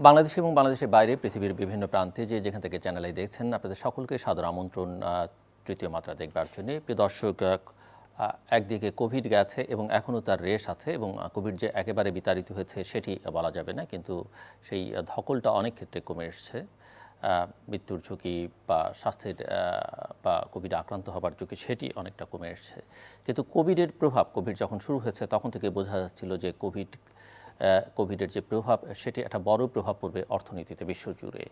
বাংলাদেশে এবং বাংলাদেশের বাইরে পৃথিবীর বিভিন্ন প্রান্তে যেখান থেকে চ্যানেলে দেখছেন আপনাদের সকলকে সাদর আমন্ত্রণ তৃতীয় মাত্রা দেখবার জন্য। প্রিয় দর্শক, একদিকে কোভিড গেছে এবং এখনও তার রেশ আছে এবং কোভিড যে একেবারে বিতাড়িত হয়েছে সেটি বলা যাবে না, কিন্তু সেই ধকলটা অনেক ক্ষেত্রে কমে এসছে। মৃত্যুর ঝুঁকি বা স্বাস্থ্যের বা কোভিড আক্রান্ত হবার ঝুঁকি সেটি অনেকটা কমে এসছে। কিন্তু কোভিডের প্রভাব, কোভিড যখন শুরু হয়েছে তখন থেকে বোঝা যাচ্ছিল যে কোভিডের যে প্রভাব সেটি একটা বড় প্রভাব পড়বে অর্থনীতিতে বিশ্বজুড়ে।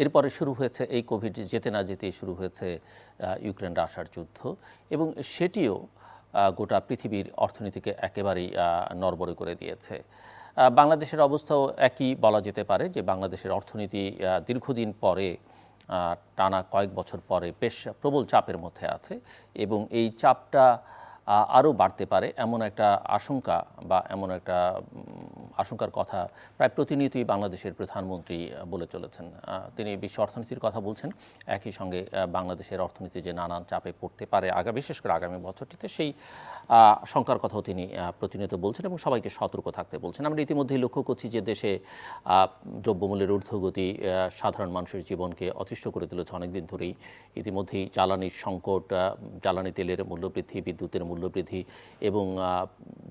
এরপরে শুরু হয়েছে এই কোভিড যেতে না যেতেই শুরু হয়েছে ইউক্রেন রাশিয়ার যুদ্ধ, এবং সেটিও গোটা পৃথিবীর অর্থনীতিকে একেবারেই নড়বড়ে করে দিয়েছে। বাংলাদেশের অবস্থাও একই বলা যেতে পারে, যে বাংলাদেশের অর্থনীতি দীর্ঘদিন পরে টানা কয়েক বছর পরে বেশ প্রবল চাপের মধ্যে আছে এবং এই চাপটা আরও বাড়তে পারে এমন একটা আশঙ্কা বা এমন একটা আশঙ্কার কথা প্রায় প্রতিনিয়তই বাংলাদেশের প্রধানমন্ত্রী বলে চলেছেন। তিনি বিশ্ব অর্থনীতির কথা বলছেন, একই সঙ্গে বাংলাদেশের অর্থনীতি যে নানান চাপে পড়তে পারে বিশেষ করে আগামী বছরটিতে, সেই শঙ্কার কথাও তিনি প্রতিনিয়ত বলছেন এবং সবাইকে সতর্ক থাকতে বলছেন। আমরা ইতিমধ্যেই লক্ষ্য করছি যে দেশে দ্রব্যমূল্যের ঊর্ধ্বগতি সাধারণ মানুষের জীবনকে অতিষ্ঠ করে তুলেছে অনেকদিন ধরেই। ইতিমধ্যেই জ্বালানির সংকট, জ্বালানি তেলের মূল্যবৃদ্ধি, বিদ্যুতের মূল্যবৃদ্ধি এবং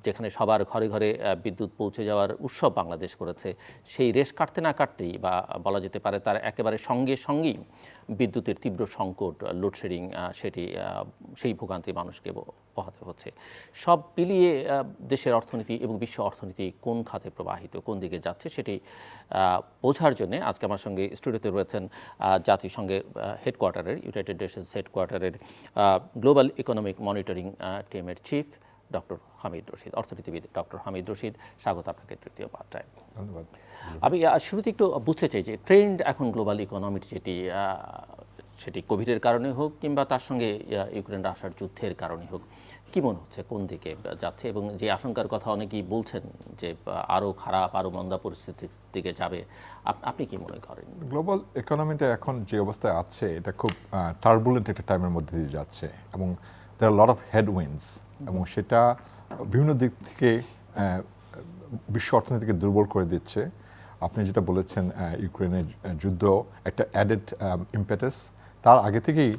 যেখানে সবার ঘরে ঘরে বিদ্যুৎ পৌঁছে যাওয়ার উৎসব বাংলাদেশ করেছে, সেই রেশ কাটতে না কাটতেই বা বলা যেতে পারে তার একেবারে সঙ্গেই বিদ্যুতের তীব্র সংকট, লোডশেডিং, সেই ভোগান্তি মানুষকে পোহাতে হচ্ছে। সব মিলিয়ে দেশের অর্থনীতি এবং বিশ্ব অর্থনীতি কোন খাতে প্রবাহিত, কোন দিকে যাচ্ছে সেটি বোঝার জন্য আজকে আমার সঙ্গে স্টুডিওতে রয়েছেন জাতিসংঘের হেডকোয়ার্টারের, ইউনাইটেড নেশনস হেডকোয়ার্টারের গ্লোবাল ইকোনমিক মনিটরিং টিমের চিফ ডক্টর হামিদ রশিদ, অর্থনীতিবিদ ডক্টর হামিদ রশিদ। স্বাগত আপনাকে তৃতীয় মাত্রায়। ধন্যবাদ। আমি শুরুতে একটু বুঝতে চাই যে ট্রেন্ড এখন গ্লোবাল ইকোনমির সেটি কোভিডের কারণে হোক কিংবা তার সঙ্গে ইউক্রেন রাশিয়ার যুদ্ধের কারণে হোক, কী মনে হচ্ছে কোন দিকে যাচ্ছে, এবং যে আশঙ্কার কথা অনেকেই বলছেন যে আরও খারাপ, আরও মন্দা পরিস্থিতির দিকে যাবে, আপনি কি মনে করেন? গ্লোবাল ইকোনমিটা এখন যে অবস্থায় আছে এটা খুব টার্বুলেন্ট একটা টাইমের মধ্যে দিয়ে যাচ্ছে এবং দেয়ার লট অফ হেডউইন্ডস, এবং সেটা বিভিন্ন দিক থেকে বিশ্ব অর্থনীতিকে দুর্বল করে দিচ্ছে। আপনি যেটা বলেছেন, ইউক্রেনের যুদ্ধ একটা অ্যাডেড ইম্পেটাস। তার আগে থেকেই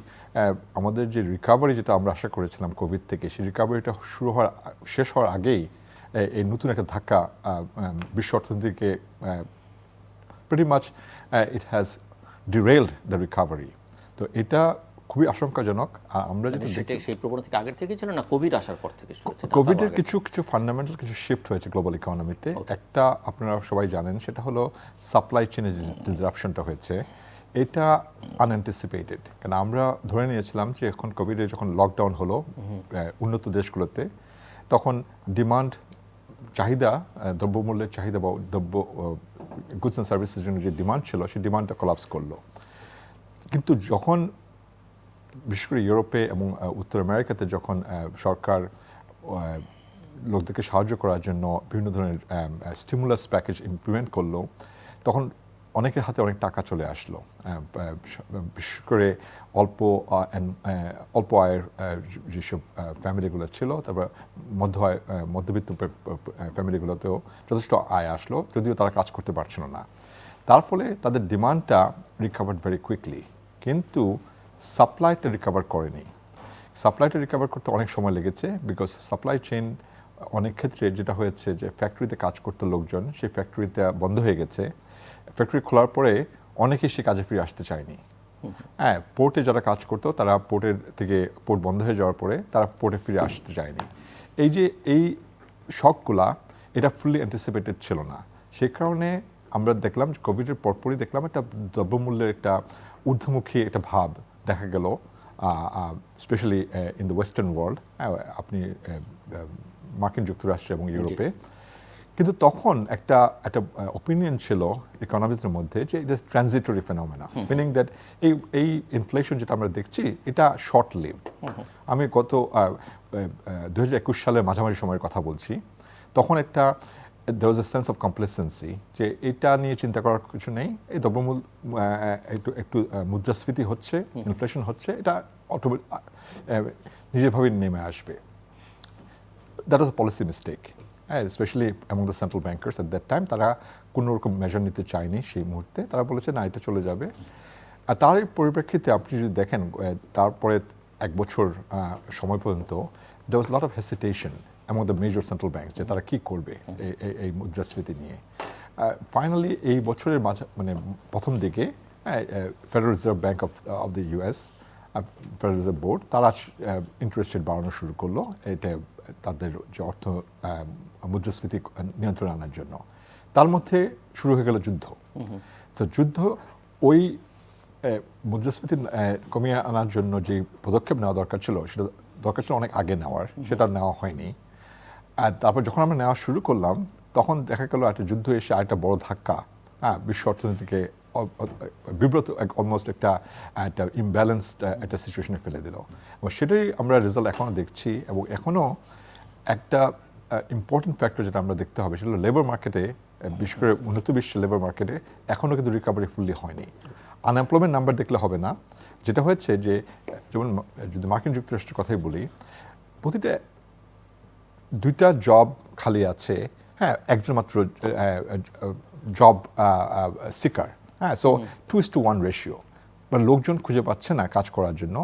আমাদের যে রিকভারি যেটা আমরা আশা করেছিলাম কোভিড থেকে, সেই রিকভারিটা শেষ হওয়ার আগেই এই নতুন একটা ধাক্কা বিশ্ব অর্থনীতিকে pretty much it has derailed the recovery. তো এটা খুবই আশঙ্কাজনক। আমরা যেটা সেই প্রবণতা আগের থেকে ছিল না, কোভিড আসার পর থেকে শুরু হয়েছে? কোভিডের কিছু ফান্ডামেন্টাল কিছু শিফট হয়েছে গ্লোবাল ইকোনমিতে। একটা আপনারা সবাই জানেন, সেটা হলো সাপ্লাই চেইনের ডিসরাপশনটা হয়েছে। এটা আনএন্টিসিপেটেড, কারণ আমরা ধরে নিয়েছিলাম যে এখন কোভিডে যখন লকডাউন হলো উন্নত দেশগুলোতে, তখন চাহিদা, দ্রব্যমূল্যের চাহিদা বা গুডস অ্যান্ড সার্ভিসের জন্য যে ডিমান্ড ছিল, সেই ডিমান্ডটা কোলাপস করলো। কিন্তু যখন বিশেষ করে ইউরোপে এবং উত্তর আমেরিকাতে যখন সরকার লোকদেরকে সাহায্য করার জন্য বিভিন্ন ধরনের স্টিমুলাস প্যাকেজ ইমপ্লিমেন্ট করলো, তখন অনেকের হাতে অনেক টাকা চলে আসলো। বিশেষ করে অল্প আয়ের যেসব ফ্যামিলিগুলো ছিল, তারপর মধ্যবিত্ত ফ্যামিলিগুলোতেও যথেষ্ট আয় আসলো, যদিও তারা কাজ করতে পারছিল না। তার ফলে তাদের ডিমান্ডটা রিকভার্ড ভেরি কুইকলি, কিন্তু সাপ্লাইটা রিকভার করেনি। সাপ্লাইটা রিকভার করতে অনেক সময় লেগেছে, বিকজ সাপ্লাই চেইন অনেক ক্ষেত্রে যেটা হয়েছে যে ফ্যাক্টরিতে কাজ করতো লোকজন, সেই ফ্যাক্টরিতে বন্ধ হয়ে গেছে। ফ্যাক্টরি খোলার পরে অনেকেই সে কাজে ফিরে আসতে চায়নি। হ্যাঁ, পোর্টে যারা কাজ করতো তারা পোর্ট বন্ধ হয়ে যাওয়ার পরে তারা পোর্টে ফিরে আসতে চায়নি। এই শকগুলা এটা ফুললি অ্যান্টিসিপেটেড ছিল না। সেই কারণে আমরা দেখলাম যে কোভিডের পরপরই দেখলাম একটা দ্রব্যমূল্যের একটা ঊর্ধ্বমুখী একটা ভাব দেখা গেল, specially in the western world, আপনি মার্কিন যুক্তরাষ্ট্রে এবং ইউরোপে। কিন্তু তখন একটা ওপিনিয়ন ছিল ইকোনমিস্টদের মধ্যে যে এটা ট্রানজিটরি ফেনোমেনা, মিনিং দ্যাট এই ইনফ্লেশন যেটা আমরা দেখছি এটা শর্ট লিভড। আমি গত 2021 সালের মাঝামাঝি সময়ের কথা বলছি। তখন there was a sense of complacency যে এটা নিয়ে চিন্তা করার কিছু নেই, এই দ্রব্যমূল্য একটু মুদ্রাস্ফীতি হচ্ছে, ইনফ্লেশন হচ্ছে, এটা নিজেভাবে নেমে আসবে। That was a policy mistake. হ্যাঁ, specially among the central bankers at that time, তারা কোনো রকম মেজার নিতে চায়নি সেই মুহূর্তে। তারা বলেছে না, এটা চলে যাবে। আর তার পরিপ্রেক্ষিতে আপনি যদি দেখেন তারপরে 1 বছর সময় পর্যন্ত there was a lot of hesitation among the major central banks যে তারা কি করবে এই মুদ্রাস্ফীতি নিয়ে। ফাইনালি এই বছরের মানে প্রথম দিকে federal reserve bank of the US, federal reserve board, তারা ইন্টারেস্ট রেট বাড়ানো শুরু করলো এটা তাদের যে মুদ্রাস্ফীতি নিয়ন্ত্রণে আনার জন্য। তার মধ্যে শুরু হয়ে গেল যুদ্ধ। তো যুদ্ধ ওই মুদ্রাস্ফীতি কমিয়ে আনার জন্য যে পদক্ষেপ নেওয়া দরকার ছিল, সেটা দরকার ছিল অনেক আগে নেওয়ার, সেটা নেওয়া হয়নি। আর তারপর যখন আমরা নেওয়া শুরু করলাম, তখন দেখা গেল একটা যুদ্ধ এসে আরেকটা বড় ধাক্কা বিশ্ব অর্থনীতিকে বিব্রত, অলমোস্ট একটা ইমব্যালেন্সড একটা সিচুয়েশনে ফেলে দিল। এবং সেটাই আমরা রেজাল্ট এখনও দেখছি। এবং এখনও একটা ইম্পর্টেন্ট ফ্যাক্টর যেটা আমরা দেখতে হবে, সেটা হলো লেবার মার্কেটে, বিশেষ করে উন্নত বিশ্বের লেবার মার্কেটে এখনও কিন্তু রিকভারি ফুললি হয়নি। আনএমপ্লয়মেন্ট নাম্বার দেখলে হবে না। যেটা হচ্ছে যে, যেমন যদি মার্কিন যুক্তরাষ্ট্রের কথাই বলি, প্রতিটা 2টা জব খালি আছে, হ্যাঁ, একজন মাত্র জব সিকার। হ্যাঁ, সো 2:1 রেশিও, মানে লোকজন খুঁজে পাচ্ছে না কাজ করার জন্য।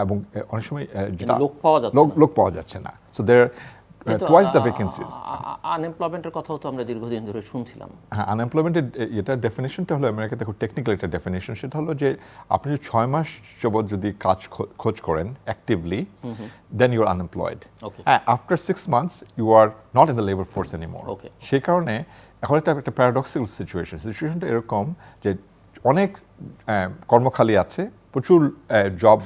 এবং অনেক সময় যেটা লোক পাওয়া যাচ্ছে না। So there twice the vacancies. আনএমপ্লয়মেন্টের কথাও তো আমরা দীর্ঘদিন ধরে শুনছিলাম। হ্যাঁ, আনএমপ্লয়মেন্টের এটা ডেফিনেশনটা হলো আমেরিকাতে খুব টেকনিক্যাল একটা ডেফিনেশন। সেটা হলো যে আপনি যদি 6 মাস যাবত যদি কাজ খোঁজ করেন actively, then you are unemployed. After 6 months you are not in the labour force anymore. সেই কারণে এখন একটা প্যারাডক্সিক্যাল সিচুয়েশনটা এরকম যে অনেক কর্মখালি আছে, প্রচুর জব,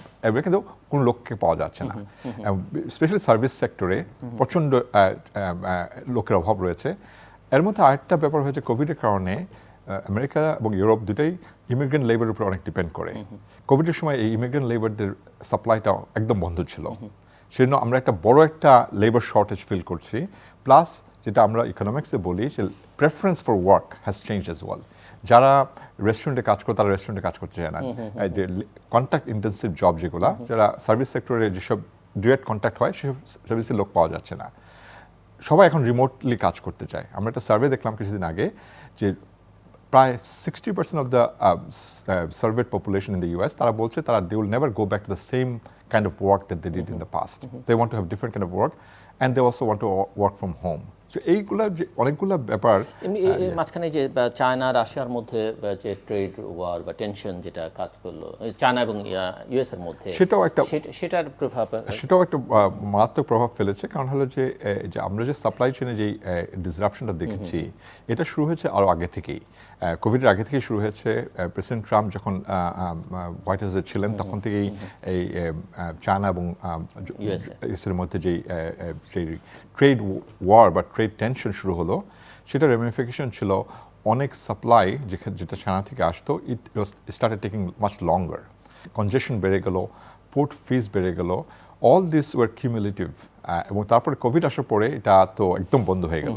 কিন্তু কোনো লোককে পাওয়া যাচ্ছে না। স্পেশালি সার্ভিস সেক্টরে প্রচণ্ড লোকের অভাব রয়েছে। এর মধ্যে আরেকটা ব্যাপার হয়েছে, কোভিডের কারণে আমেরিকা এবং ইউরোপ দুটোই ইমিগ্রেন্ট লেবারের উপর অনেক ডিপেন্ড করে। কোভিডের সময় এই ইমিগ্রেন্ট লেবারদের সাপ্লাইটা একদম বন্ধ ছিল। সেজন্য আমরা একটা বড় একটা লেবার শর্টেজ ফিল করছি। প্লাস যেটা আমরা ইকোনমিক্সে বলি যে preference for work has change as well. যারা রেস্টুরেন্টে কাজ করে তারা রেস্টুরেন্টে কাজ করতে চায় না। যে কন্ট্যাক্ট ইন্টেন্সিভ জব যেগুলো, যারা সার্ভিস সেক্টরে যেসব ডিরেক্ট কন্ট্যাক্ট হয়, সেসব সার্ভিসের লোক পাওয়া যাচ্ছে না। সবাই এখন রিমোটলি কাজ করতে চায়। আমরা একটা সার্ভে দেখলাম কিছুদিন আগে যে প্রায় 60% of the surveyed population in the US, তারা বলছে তারা they will never go back to the same kind of work that they did in the past. They want to have different kind of work and they also want to work from home. এইগুলা যে অনেকগুলো ব্যাপার, মাঝখানে যে China রাশিয়ার মধ্যে যে trade war বা টেনশন যেটা কাজ করলো চায়না এবং ইউএস এর মধ্যে, সেটার প্রভাব, সেটাও একটা মারাত্মক প্রভাব ফেলেছে। কারণ হলো যে আমরা যে সাপ্লাই চেনে যে ডিসরাপশনটা দেখেছি, এটা শুরু হয়েছে আরও আগে থেকেই। কোভিডের আগে থেকেই শুরু হয়েছে। প্রেসিডেন্ট ট্রাম্প যখন হোয়াইট হাউসে ছিলেন, তখন থেকেই এই চায়না এবং ইউএসের মধ্যে যেই ট্রেড ওয়ার বা ট্রেড টেনশন শুরু হলো, সেটার রেমিফিকেশন ছিল অনেক সাপ্লাই যেটা চায়না থেকে আসতো, ইট স্টার্টেড টেকিং মাচ লঙ্গার। কনজেশন বেড়ে গেল, পোর্ট ফিস বেড়ে গেল, অল দিস ওয়ার কিউমুলেটিভ। এবং তারপরে কোভিড আসার পরে এটা তো একদম বন্ধ হয়ে গেল।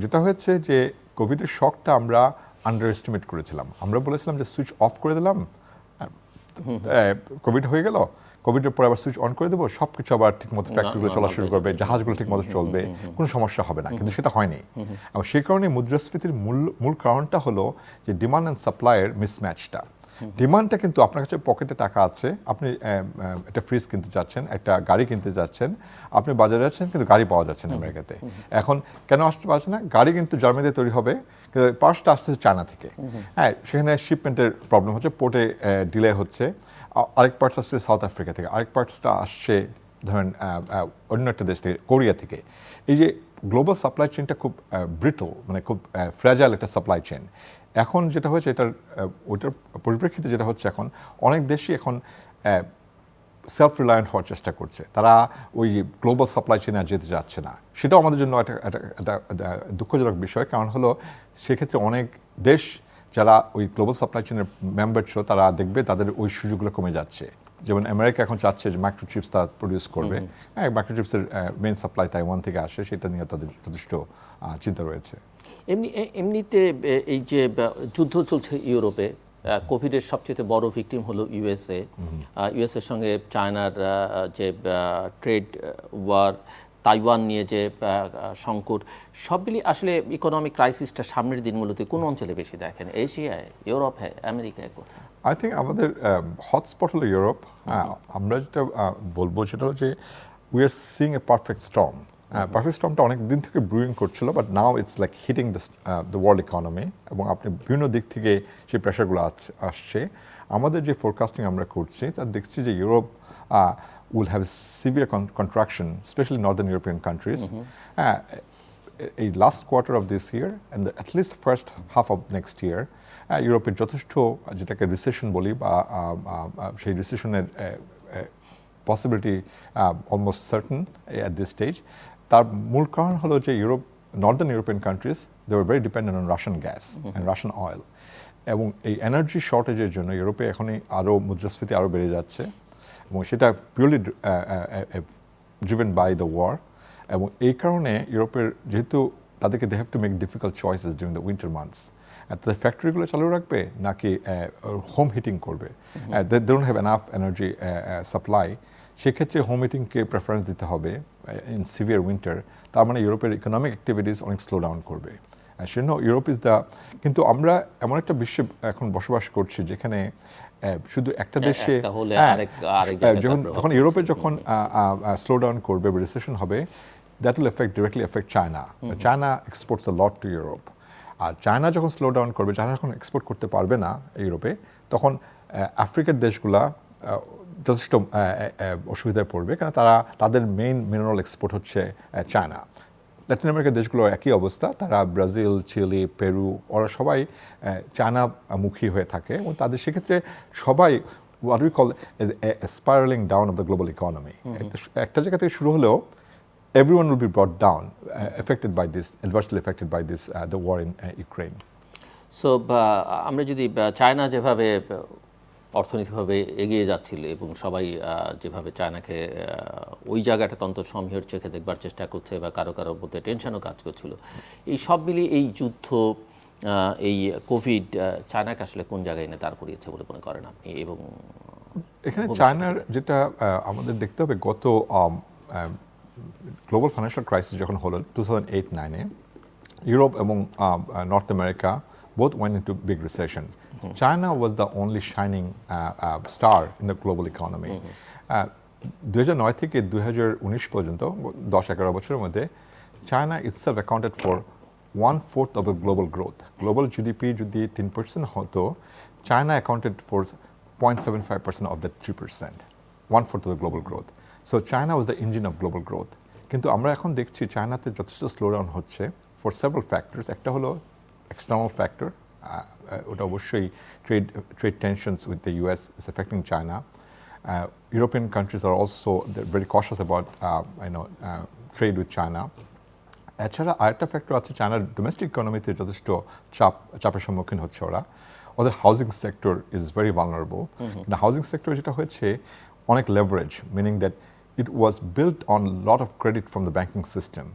যেটা হয়েছে যে কোভিডের শকটা আমরা আন্ডার এস্টিমেট করেছিলাম। আমরা বলেছিলাম যে সুইচ অফ করে দিলাম, কোভিড হয়ে গেল, কোভিডের পরে আবার সুইচ অন করে দেবো, সব কিছু আবার ঠিকমতো ফ্যাক্টরিগুলো চলা শুরু করবে, জাহাজগুলো ঠিকমতো চলবে, কোনো সমস্যা হবে না। কিন্তু সেটা হয়নি। এবং সেই কারণে মুদ্রাস্ফীতির মূল কারণটা হলো যে ডিমান্ড অ্যান্ড সাপ্লাইয়ের মিসম্যাচটা। ডিমান্ডটা কিন্তু আপনার কাছে পকেটে টাকা আছে, আপনি একটা ফ্রিজ কিনতে চাচ্ছেন, একটা গাড়ি কিনতে যাচ্ছেন, আপনি বাজারে যাচ্ছেন, কিন্তু গাড়ি পাওয়া যাচ্ছে না আমেরিকাতে। এখন কেন আসতে পারছে না? গাড়ি কিন্তু জার্মানিতে তৈরি হবে, কিন্তু পার্টসটা আসছে চায়না থেকে। হ্যাঁ, সেখানে শিপমেন্টের প্রবলেম হচ্ছে, পোর্টে ডিলে হচ্ছে। আরেক পার্টস আসছে সাউথ আফ্রিকা থেকে, আরেক পার্টসটা আসছে ধরেন অন্য একটা দেশ থেকে, কোরিয়া থেকে। এই যে গ্লোবাল সাপ্লাই চেনটা খুব ব্রিটল, মানে খুব ফ্র্যাজাইল একটা সাপ্লাই চেন। এখন যেটা হয়েছে, ওইটার পরিপ্রেক্ষিতে যেটা হচ্ছে, এখন অনেক দেশই এখন সেলফ রিলায়েন্ট হওয়ার চেষ্টা করছে। তারা ওই গ্লোবাল সাপ্লাই চেনে আর যেতে যাচ্ছে না। সেটাও আমাদের জন্য একটা দুঃখজনক বিষয়। কারণ হলো সেক্ষেত্রে অনেক দেশ যারা ওই গ্লোবাল সাপ্লাই চেনের মেম্বার ছিল, তারা দেখবে তাদের ওই সুযোগগুলো কমে যাচ্ছে। যেমন আমেরিকা এখন চাচ্ছে যে মাইক্রোচিপস তারা প্রডিউস করবে। হ্যাঁ, মাইক্রোচিপসের মেইন সাপ্লাই তাইওয়ান থেকে আসে, সেটা নিয়ে তাদের যথেষ্ট চিন্তা রয়েছে। এমনিতে এই যে যুদ্ধ চলছে ইউরোপে, কোভিডের সবচেয়ে বড় ভিকটিম হলো ইউএসএর সঙ্গে চায়নার যে ট্রেড ওয়ার, তাইওয়ান নিয়ে যে সংকট, সব মিলিয়ে আসলে ইকোনমিক ক্রাইসিসটা সামনের দিনগুলোতে কোন অঞ্চলে বেশি দেখেন? এশিয়ায়, ইউরোপে, আমেরিকায়, কোথায়? আই থিঙ্ক আমাদের হটস্পট হলো ইউরোপ। আমরা যেটা বলবো সেটা হলো যে we are seeing a perfect storm. Perfect স্টর্মটা অনেক দিন থেকে ব্রুইং করছিল, but now it's like hitting the world economy, এবং আপনি বিভিন্ন দিক থেকে সেই প্রেশারগুলো আসছে। আমাদের যে ফোরকাস্টিং আমরা করছি তার দেখছি যে Europe will have a severe contraction, especially northern European countries. A last quarter of this year and at least first half of next year, ইউরোপের যথেষ্ট যেটাকে রিসেশন বলি বা সেই রিসেশনের possibility almost certain at this stage. তার মূল কারণ হলো যে northern European countries they were very dependent on Russian gas and Russian oil, এবং এই এনার্জি শর্টেজের জন্য ইউরোপে এখনই আরও মুদ্রাস্ফীতি আরও বেড়ে যাচ্ছে, এবং সেটা purely driven by the war. এবং এই কারণে ইউরোপের যেহেতু তাদেরকে they have to make difficult choices during the winter months, তাদের ফ্যাক্টরিগুলো চালু রাখবে নাকি হোম হিটিং করবে, they don't have enough energy supply, সেক্ষেত্রে হোম হিটিংকে প্রেফারেন্স দিতে হবে ইন সিভিয়ার উইন্টার। তার মানে ইউরোপের ইকোনমিক অ্যাক্টিভিটিস অনেক স্লো ডাউন করবে। সেজন্য ইউরোপ ইজ দ্য, কিন্তু আমরা এমন একটা বিশ্বে এখন বসবাস করছি যেখানে শুধু একটা দেশে যখন ইউরোপে যখন স্লো ডাউন করবে, রিসেশন হবে, that will directly affect China. China exports a lot to Europe. আর চায়না যখন স্লো ডাউন করবে, চায়না যখন এক্সপোর্ট করতে পারবে না ইউরোপে, তখন আফ্রিকার দেশগুলা যথেষ্ট অসুবিধায় পড়বে, কারণ তাদের মেইন মিনারেল এক্সপোর্ট হচ্ছে চায়না। ল্যাটিন আমেরিকার দেশগুলো একই অবস্থা, তারা ব্রাজিল, চিলি, পেরু, ওরা সবাই চায়নামুখী হয়ে থাকে, এবং তাদের সেক্ষেত্রে সবাই what we call a spiraling down of the global economy. একটা জায়গা থেকে শুরু হলেও everyone will be brought down, adversely affected by this, the war in Ukraine. So আমরা যদি চায়না যেভাবে অর্থনৈতিকভাবে এগিয়ে যাচ্ছিল এবং সবাই যেভাবে চায়নাকে ওই জায়গাটা তন্ত্র সমীহর চোখে দেখবার চেষ্টা করছে বা কারো কারো মধ্যে টেনশনও কাজ করছিল, এই সব মিলিয়ে এই যুদ্ধ, এই কোভিড চায়নাকে আসলে কোন জায়গায় এনে দাঁড় করিয়েছে বলে মনে করেন আপনি? এবং এখানে চায়নার যেটা আমাদের দেখতে হবে, গত গ্লোবাল ফাইন্যান্সিয়াল ক্রাইসিস যখন হলো 2008-9-এ, ইউরোপ এবং north America both went into big recession. China was the only shining star in the global economy. 2009 থেকে 2019 পর্যন্ত 10-11 বছরের মধ্যে China itself accounted for 1/4 of the global growth. Global GDP যদি 3% হতো, China accounted for 0.75% of that 3%, 1/4 of the global growth. So China was the engine of global growth. কিন্তু আমরা এখন দেখছি চায়নাতে যথেষ্ট স্লোডাউন হচ্ছে for several factors. একটা হলো external factor, ওটা অবশ্যই trade tensions with the US is affecting China. European countries are also very cautious about trade with China. এছাড়া আরেকটা ফ্যাক্টর আছে, চায়নার ডোমেস্টিক ইকোনমিতে যথেষ্ট চাপের সম্মুখীন হচ্ছে ওরা। ওদের housing sector is very vulnerable. Housing sector যেটা হয়েছে অনেক leverage, meaning that it was built on lot of credit from the banking system.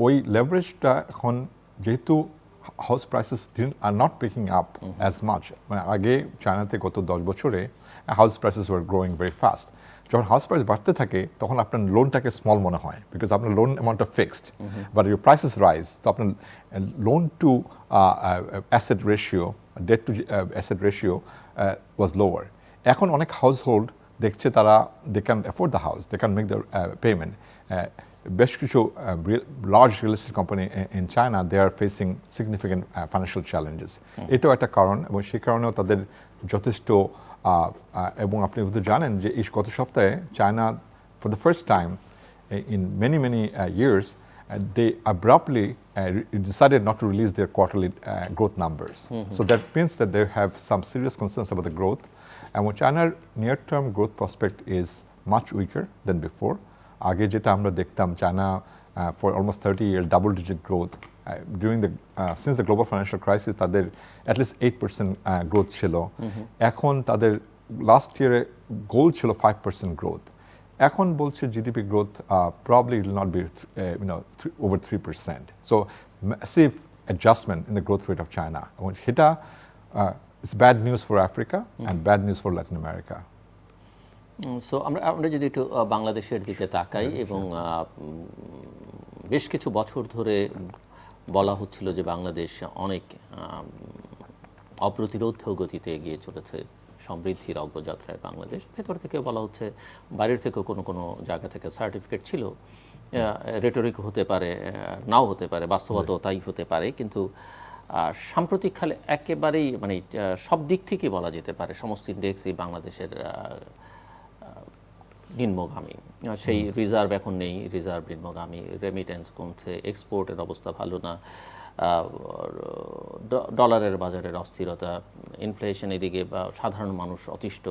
ওই লেভারেজটা এখন যেহেতু house prices are not picking up as much, মানে আগে চায়নাতে গত 10 বছরে house prices were growing very fast. যখন হাউস প্রাইস বাড়তে থাকে তখন আপনার লোনটাকে স্মল মনে হয়, বিকজ আপনার লোন অ্যামাউন্টটা fixed, but your prices rise, তো আপনার loan to asset ratio, debt to asset ratio was lower. এখন অনেক হাউস হোল্ড দেখছে তারা they can afford the house, they can make the payment. বেশ কিছু large real estate company in China they are facing significant financial challenges. এটাও একটা কারণ, এবং সেই কারণেও তাদের যথেষ্ট, এবং আপনি হয়তো জানেন যে এই গত সপ্তাহে China for the first time in many years they abruptly decided not to release their quarterly growth numbers. So that means that they have some serious concerns about the growth, and China's near-term growth prospect is much weaker than before. আগে যেটা আমরা দেখতাম, China for almost 30 years double-digit growth. During since the global financial crisis, তাদের at least 8% growth ছিল। এখন তাদের last ইয়ারে গোল ছিল 5% growth. এখন বলছে GDP growth probably will not be over 3%. So massive adjustment in the growth rate of China. এবং সেটা is bad news for Africa and bad news for Latin America. So আমরা যদি একটু বাংলাদেশের দিকে তাকাই এবং বেশ কিছু বছর ধরে বলা হচ্ছিল যে বাংলাদেশ অনেক অপ্রতিরোধ গতিতে এগিয়ে চলেছে সমৃদ্ধির অগ্রযাত্রায় বাংলাদেশ। ভেতর থেকে বলা হচ্ছে, বাইরের থেকেও কোনো কোনো জায়গা থেকে সার্টিফিকেট ছিল, রেটরিক হতে পারে, নাও হতে পারে, বাস্তবতাও তাই হতে পারে, কিন্তু সাম্প্রতিককালে একেবারেই মানে সব দিক থেকেই বলা যেতে পারে সমস্ত ইন্ডেক্সই বাংলাদেশের নিম্নগামী। সেই রিজার্ভ এখন নেই, রিজার্ভ নিম্নগামী, রেমিটেন্স কমছে, এক্সপোর্টের অবস্থা ভালো না, ডলারের বাজারের অস্থিরতা, ইনফ্লেশন, এদিকে সাধারণ মানুষ অতিষ্ঠ,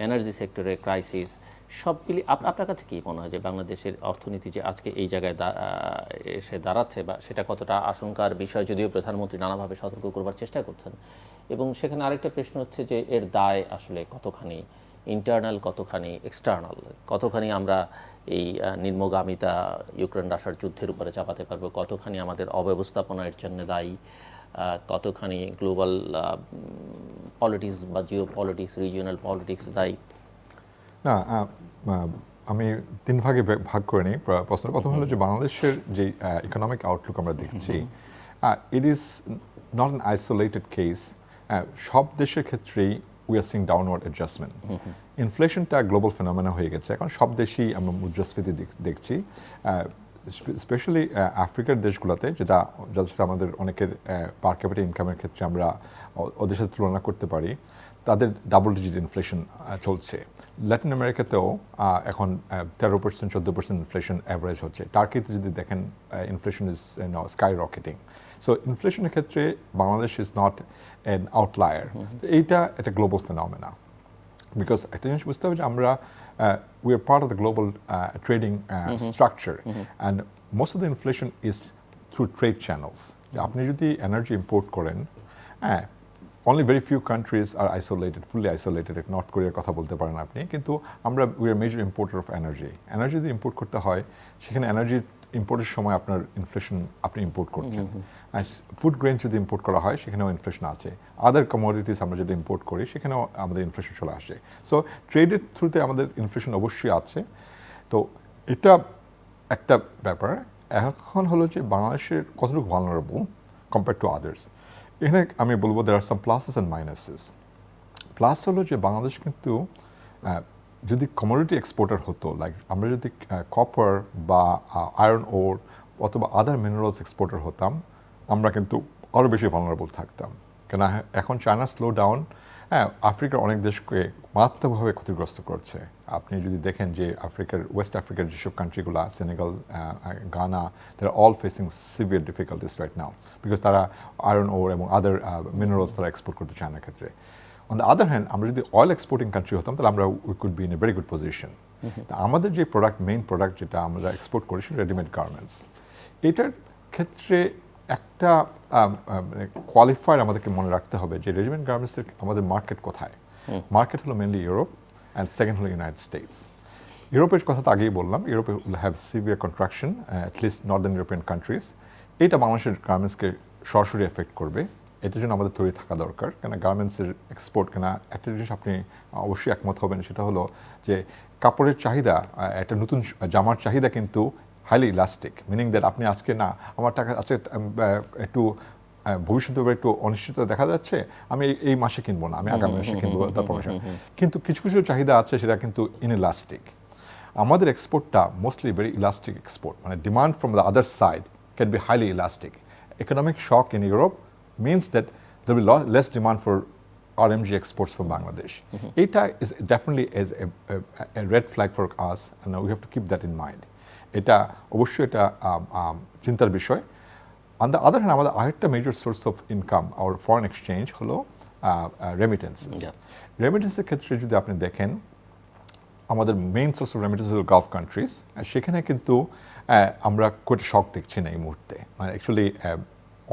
এনার্জি সেক্টরে ক্রাইসিস, সব মিলিয়ে আপনার কাছে কী মনে হয় যে বাংলাদেশের অর্থনীতি যে আজকে এই জায়গায় এসে দাঁড়াচ্ছে, বা সেটা কতটা আশঙ্কার বিষয়, যদিও প্রধানমন্ত্রী নানাভাবে সতর্ক করবার চেষ্টা করছেন? এবং সেখানে আরেকটা প্রশ্ন হচ্ছে যে এর দায় আসলে কতখানি ইন্টারনাল, কতখানি এক্সটার্নাল, কতখানি আমরা এই নিম্নগামিতা ইউক্রেন রাশিয়ার যুদ্ধের উপরে চাপাতে পারবো, কতখানি আমাদের অব্যবস্থাপনার জন্য দায়ী, কতখানি গ্লোবাল পলিটিক্স বা জিও পলিটিক্স, রিজিওনাল পলিটিক্স দায়ী? না, আমি তিন ভাগে ভাগ করে নিই প্রশ্ন। প্রথম হলো যে বাংলাদেশের যে ইকোনমিক আউটলুক আমরা দেখছি, it is not an isolated case. সব দেশের ক্ষেত্রেই we are seeing downward adjustment. ইনফ্লেশনটা গ্লোবাল ফেনোমেনা হয়ে গেছে, এখন সব দেশেই আমরা মুদ্রাস্ফীতি দেখছি, স্পেশালি আফ্রিকার দেশগুলোতে, যেটা আমাদের অনেকের পার ক্যাপিটা ইনকামের ক্ষেত্রে আমরা ওদের সাথে তুলনা করতে পারি, তাদের ডাবল ডিজিট ইনফ্লেশন চলছে। ল্যাটিন আমেরিকাতেও এখন 13%, 14% ইনফ্লেশন অ্যাভারেজ হচ্ছে। টার্কিতে যদি দেখেন ইনফ্লেশন ইজ স্কাই রকেটিং। সো ইনফ্লেশনের ক্ষেত্রে Bangladesh is not an outlier. এইটা একটা গ্লোবাল ফেনোমেনা। বিকজ একটা জিনিস বুঝতে হবে যে আমরা we are part of the global trading structure, and most of the inflation is through trade channels. আপনি যদি এনার্জি ইম্পোর্ট করেন, only very few countries are isolated, fully isolated. North কোরিয়ার কথা বলতে পারেন আপনি, কিন্তু আমরা we are major importer of energy. Energy যদি ইম্পোর্ট করতে হয়, সেখানে এনার্জি ইম্পোর্টের সময় আপনার ইনফ্লেশন আপনি ইম্পোর্ট করছেন। ফুড গ্রেন যদি ইম্পোর্ট করা হয়, সেখানেও ইনফ্লেশন আছে। আদার কমোডিটিস আমরা যদি ইম্পোর্ট করি, সেখানেও আমাদের ইনফ্লেশন চলে আসে। সো ট্রেডের থ্রুতে আমাদের ইনফ্লেশন অবশ্যই আছে। তো এটা একটা ব্যাপার। এখন হলো যে বাংলাদেশের কতটুকু ভালনারেবল কম্পেয়ার টু আদার্স। এখানে আমি বলবো there are some pluses and minuses. Plus হলো যে বাংলাদেশ কিন্তু যদি কমোডিটি এক্সপোর্টার হতো, লাইক আমরা যদি কপার বা আয়রন ওর অথবা আদার মিনারেলস এক্সপোর্টার হতাম, আমরা কিন্তু আরও বেশি ভালনারেবল থাকতাম। কেন এখন চায়না স্লো ডাউন আফ্রিকার অনেক দেশকে মারাত্মকভাবে ক্ষতিগ্রস্ত করছে। আপনি যদি দেখেন যে ওয়েস্ট আফ্রিকার যেসব কান্ট্রিগুলো, Senegal, Ghana, they are all facing severe difficulties right now, because তারা আয়রন ওর এবং আদার মিনারেলস তারা এক্সপোর্ট করতে চায় না ক্ষেত্রে। অন দ্য আদার হ্যান্ড, আমরা যদি অয়েল এক্সপোর্টিং কান্ট্রি হতাম, তাহলে আমরা we could be in a very good position. আমাদের যে মেইন প্রোডাক্ট যেটা আমরা এক্সপোর্ট করি, সেটা রেডিমেড গার্মেন্টস। এটার ক্ষেত্রে একটা কোয়ালিফায়ার আমাদেরকে মনে রাখতে হবে যে রেডিমেড গার্মেন্টসের আমাদের মার্কেট কোথায়। মার্কেট হলো মেনলি ইউরোপ, অ্যান্ড সেকেন্ড হলো ইউনাইটেড স্টেটস। ইউরোপের কথা তো আগেই বললাম, ইউরোপে will have severe contraction, at least Northern European countries. এটা বাংলাদেশের গার্মেন্টসকে সরাসরি এফেক্ট করবে। এটার জন্য আমাদের তৈরি থাকা দরকার, কেন গার্মেন্টসের এক্সপোর্ট, কেন একটা জিনিস আপনি অবশ্যই একমত হবেন, সেটা হলো যে কাপড়ের চাহিদা, একটা নতুন জামার চাহিদা কিন্তু হাইলি ইলাস্টিক, মিনিং দ্যাট আপনি আজকে না, আমার টাকা আছে একটু ভবিষ্যতে একটু অনিশ্চয়তা দেখা যাচ্ছে, আমি এই মাসে কিনবো না, আমি আগামী মাসে কিনবো, তারপর মাসে। কিন্তু কিছু কিছু চাহিদা আছে সেটা কিন্তু ইনইলাস্টিক। আমাদের এক্সপোর্টটা মোস্টলি ভেরি ইলাস্টিক এক্সপোর্ট, মানে demand from the other side can be highly elastic. Economic shock in Europe means that there will be less demand for RMG exports from Bangladesh. Eta is definitely a red flag for us, and we have to keep that in mind. এটা অবশ্যই এটা চিন্তার বিষয়। On the other hand, আমাদের আরেকটা major source of income আর foreign exchange হলো remittances. রেমিটেন্সের ক্ষেত্রে যদি আপনি দেখেন, আমাদের মেইন সোর্স অফ রেমিটেন্স হলো গালফ কান্ট্রিজ। সেখানে কিন্তু আমরা কোটা শক দেখছি না এই মুহূর্তে। মানে actually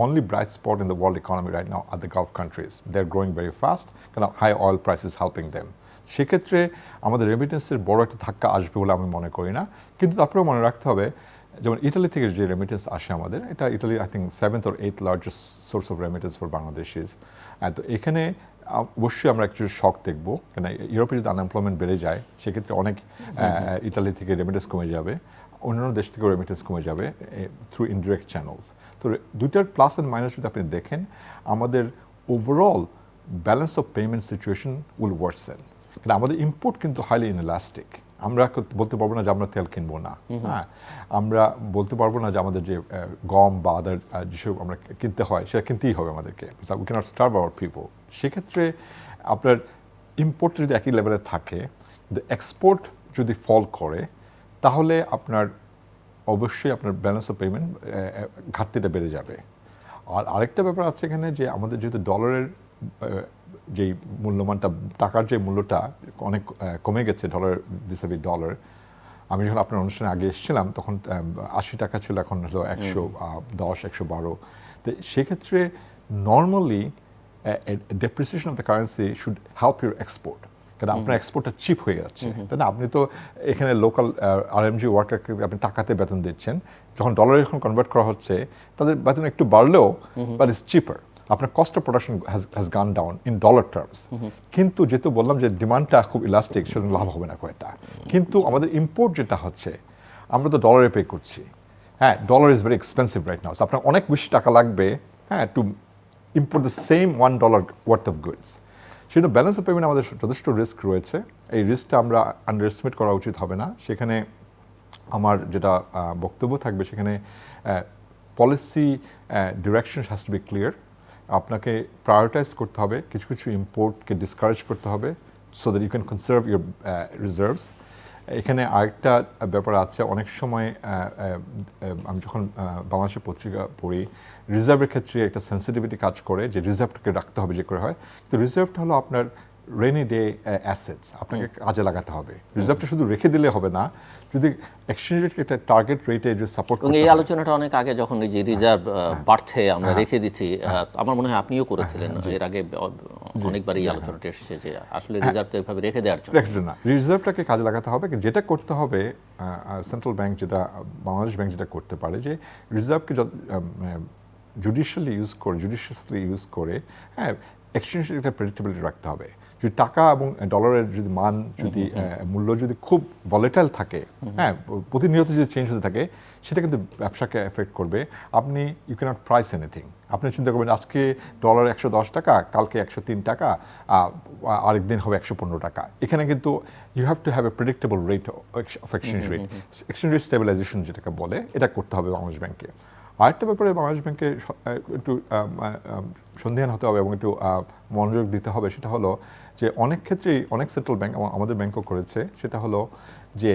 only bright spot in the world economy right now are the Gulf countries. They're growing very fast, kind of high oil prices helping them. সেক্ষেত্রে আমাদের রেমিটেন্সের বড় একটা ধাক্কা আসবে বলে আমি মনে করি না। কিন্তু তারপরেও মনে রাখতে হবে, যেমন ইটালি থেকে যে রেমিটেন্স আসে আমাদের, এটা Italy I think 7th or 8th largest source of remittance for Bangladeshis. তো এখানে অবশ্যই আমরা একটু শক দেখবো, কেন ইউরোপে যদি আনএমপ্লয়মেন্ট বেড়ে যায় সেক্ষেত্রে অনেক ইটালি থেকে রেমিটেন্স কমে যাবে, অন্যান্য দেশ থেকেও রেমিটেন্স কমে যাবে থ্রু ইনডিরেক্ট চ্যানেলস। তো দুইটার প্লাস অ্যান্ড মাইনাস যদি আপনি দেখেন, আমাদের overall balance of payment situation will worsen. কিন্তু আমাদের ইম্পোর্ট কিন্তু হাইলি ইনএলাস্টিক। আমরা বলতে পারবো না যে আমরা তেল কিনবো না, হ্যাঁ, আমরা বলতে পারবো না যে আমাদের যে গম বা আদার যেসব আমরা কিনতে হয় সেটা কিনতেই হবে আমাদেরকে, we can't starve our people. সেক্ষেত্রে আপনার ইম্পোর্ট যদি একই লেভেলে থাকে, কিন্তু এক্সপোর্ট যদি ফল করে, তাহলে আপনার অবশ্যই আপনার ব্যালেন্স অফ পেমেন্ট ঘাটতিটা বেড়ে যাবে। আর আরেকটা ব্যাপার আছে এখানে, যে আমাদের যেহেতু ডলারের যেই মূল্যমানটা, টাকার যে মূল্যটা অনেক কমে গেছে ডলার ভিসাভি ডলার। আমি যখন আপনার অনুষ্ঠানে আগে এসেছিলাম তখন 80 টাকা ছিল, এখন হলো 110, 112। তো সেক্ষেত্রে normally depreciation of the currency should help your export, কারণ আপনার এক্সপোর্টটা চিপ হয়ে যাচ্ছে, তাই না? আপনি তো এখানে লোকাল আরএমজি ওয়ার্কারকে আপনি টাকাতে বেতন দিচ্ছেন, যখন ডলারে যখন কনভার্ট করা হচ্ছে তাদের বেতন একটু বাড়লেও বাট ইজ চিপার, আপনার cost of production has gone down in dollar terms. কিন্তু যেহেতু বললাম যে ডিমান্ডটা খুব ইলাস্টিক, সেজন্য লাভ হবে না কয়েকটা। কিন্তু আমাদের ইম্পোর্ট যেটা হচ্ছে, আমরা তো ডলারে পে করছি, হ্যাঁ, dollar is very expensive right now. আপনার অনেক বেশি টাকা লাগবে, হ্যাঁ, two import the same $1 worth of goods. সেজন্য ব্যালেন্স অফ পেমেন্ট আমাদের যথেষ্ট রিস্ক রয়েছে। এই রিস্কটা আমরা আন্ডার এস্টিমেট করা উচিত হবে না। সেখানে আমার যেটা বক্তব্য থাকবে, সেখানে policy direction has to be clear. আপনাকে প্রায়োরিটাইজ করতে হবে, কিছু কিছু ইম্পোর্টকে ডিসকারেজ করতে হবে, so that you can conserve your reserves. এখানে আরেকটা ব্যাপার আছে, অনেক সময় আমি যখন বাংলাদেশের পত্রিকা পড়ি, রিজার্ভের ক্ষেত্রে একটা সেন্সিটিভিটি কাজ করে যে রিজার্ভটাকে রাখতে হবে যে করে হয়। তো রিজার্ভটা হলো আপনার রেনি ডে অ্যাসেটস, আপনাকে কাজে লাগাতে হবে। রিজার্ভটা শুধু রেখে দিলে হবে না, যদি এক্সচেঞ্জ রেটকে একটা টার্গেট রেটে যদি সাপোর্ট করতে হয়। এই আলোচনাটা অনেক আগে যখন এই যে রিজার্ভ বাড়ছে আমরা রেখে দিচ্ছি, আমার মনে হয় আপনিও করেছিলেন এর আগে অনেকবার এই আলোচনাটা এসেছে যে আসলে রিজার্ভটা এভাবে রেখে দেওয়ার জন্য রিজার্ভটাকে কাজে লাগাতে হবে। যেটা করতে হবে সেন্ট্রাল ব্যাংক, যেটা বাংলাদেশ ব্যাংক যেটা করতে পারে, যে রিজার্ভকে জুডিশিয়াসলি ইউজ করে, হ্যাঁ, এক্সচেঞ্জ রেটের প্রেডিক্টেবিলিটি রাখতে হবে। যদি টাকা এবং ডলারের যদি মান, যদি মূল্য যদি খুব ভলেটাইল থাকে, হ্যাঁ, প্রতিনিয়ত যদি চেঞ্জ হতে থাকে, সেটা কিন্তু ব্যবসাকে এফেক্ট করবে। আপনি ইউ ক্যানট প্রাইস এনিথিং। আপনি চিন্তা করবেন আজকে ডলার 110 টাকা, কালকে 103 টাকা, আরেকদিন হবে 115 টাকা। এখানে কিন্তু you have to have a predictable rate of exchange rate. Exchange rate stabilisation যেটাকে বলে, এটা করতে হবে বাংলাদেশ ব্যাংকে। আরেকটা ব্যাপারে বাংলাদেশ ব্যাংকে একটু সন্ধান হতে হবে এবং একটু মনোযোগ দিতে হবে, সেটা হলো যে অনেক ক্ষেত্রেই অনেক সেন্ট্রাল ব্যাংক, আমাদের ব্যাংকও করেছে, সেটা হলো যে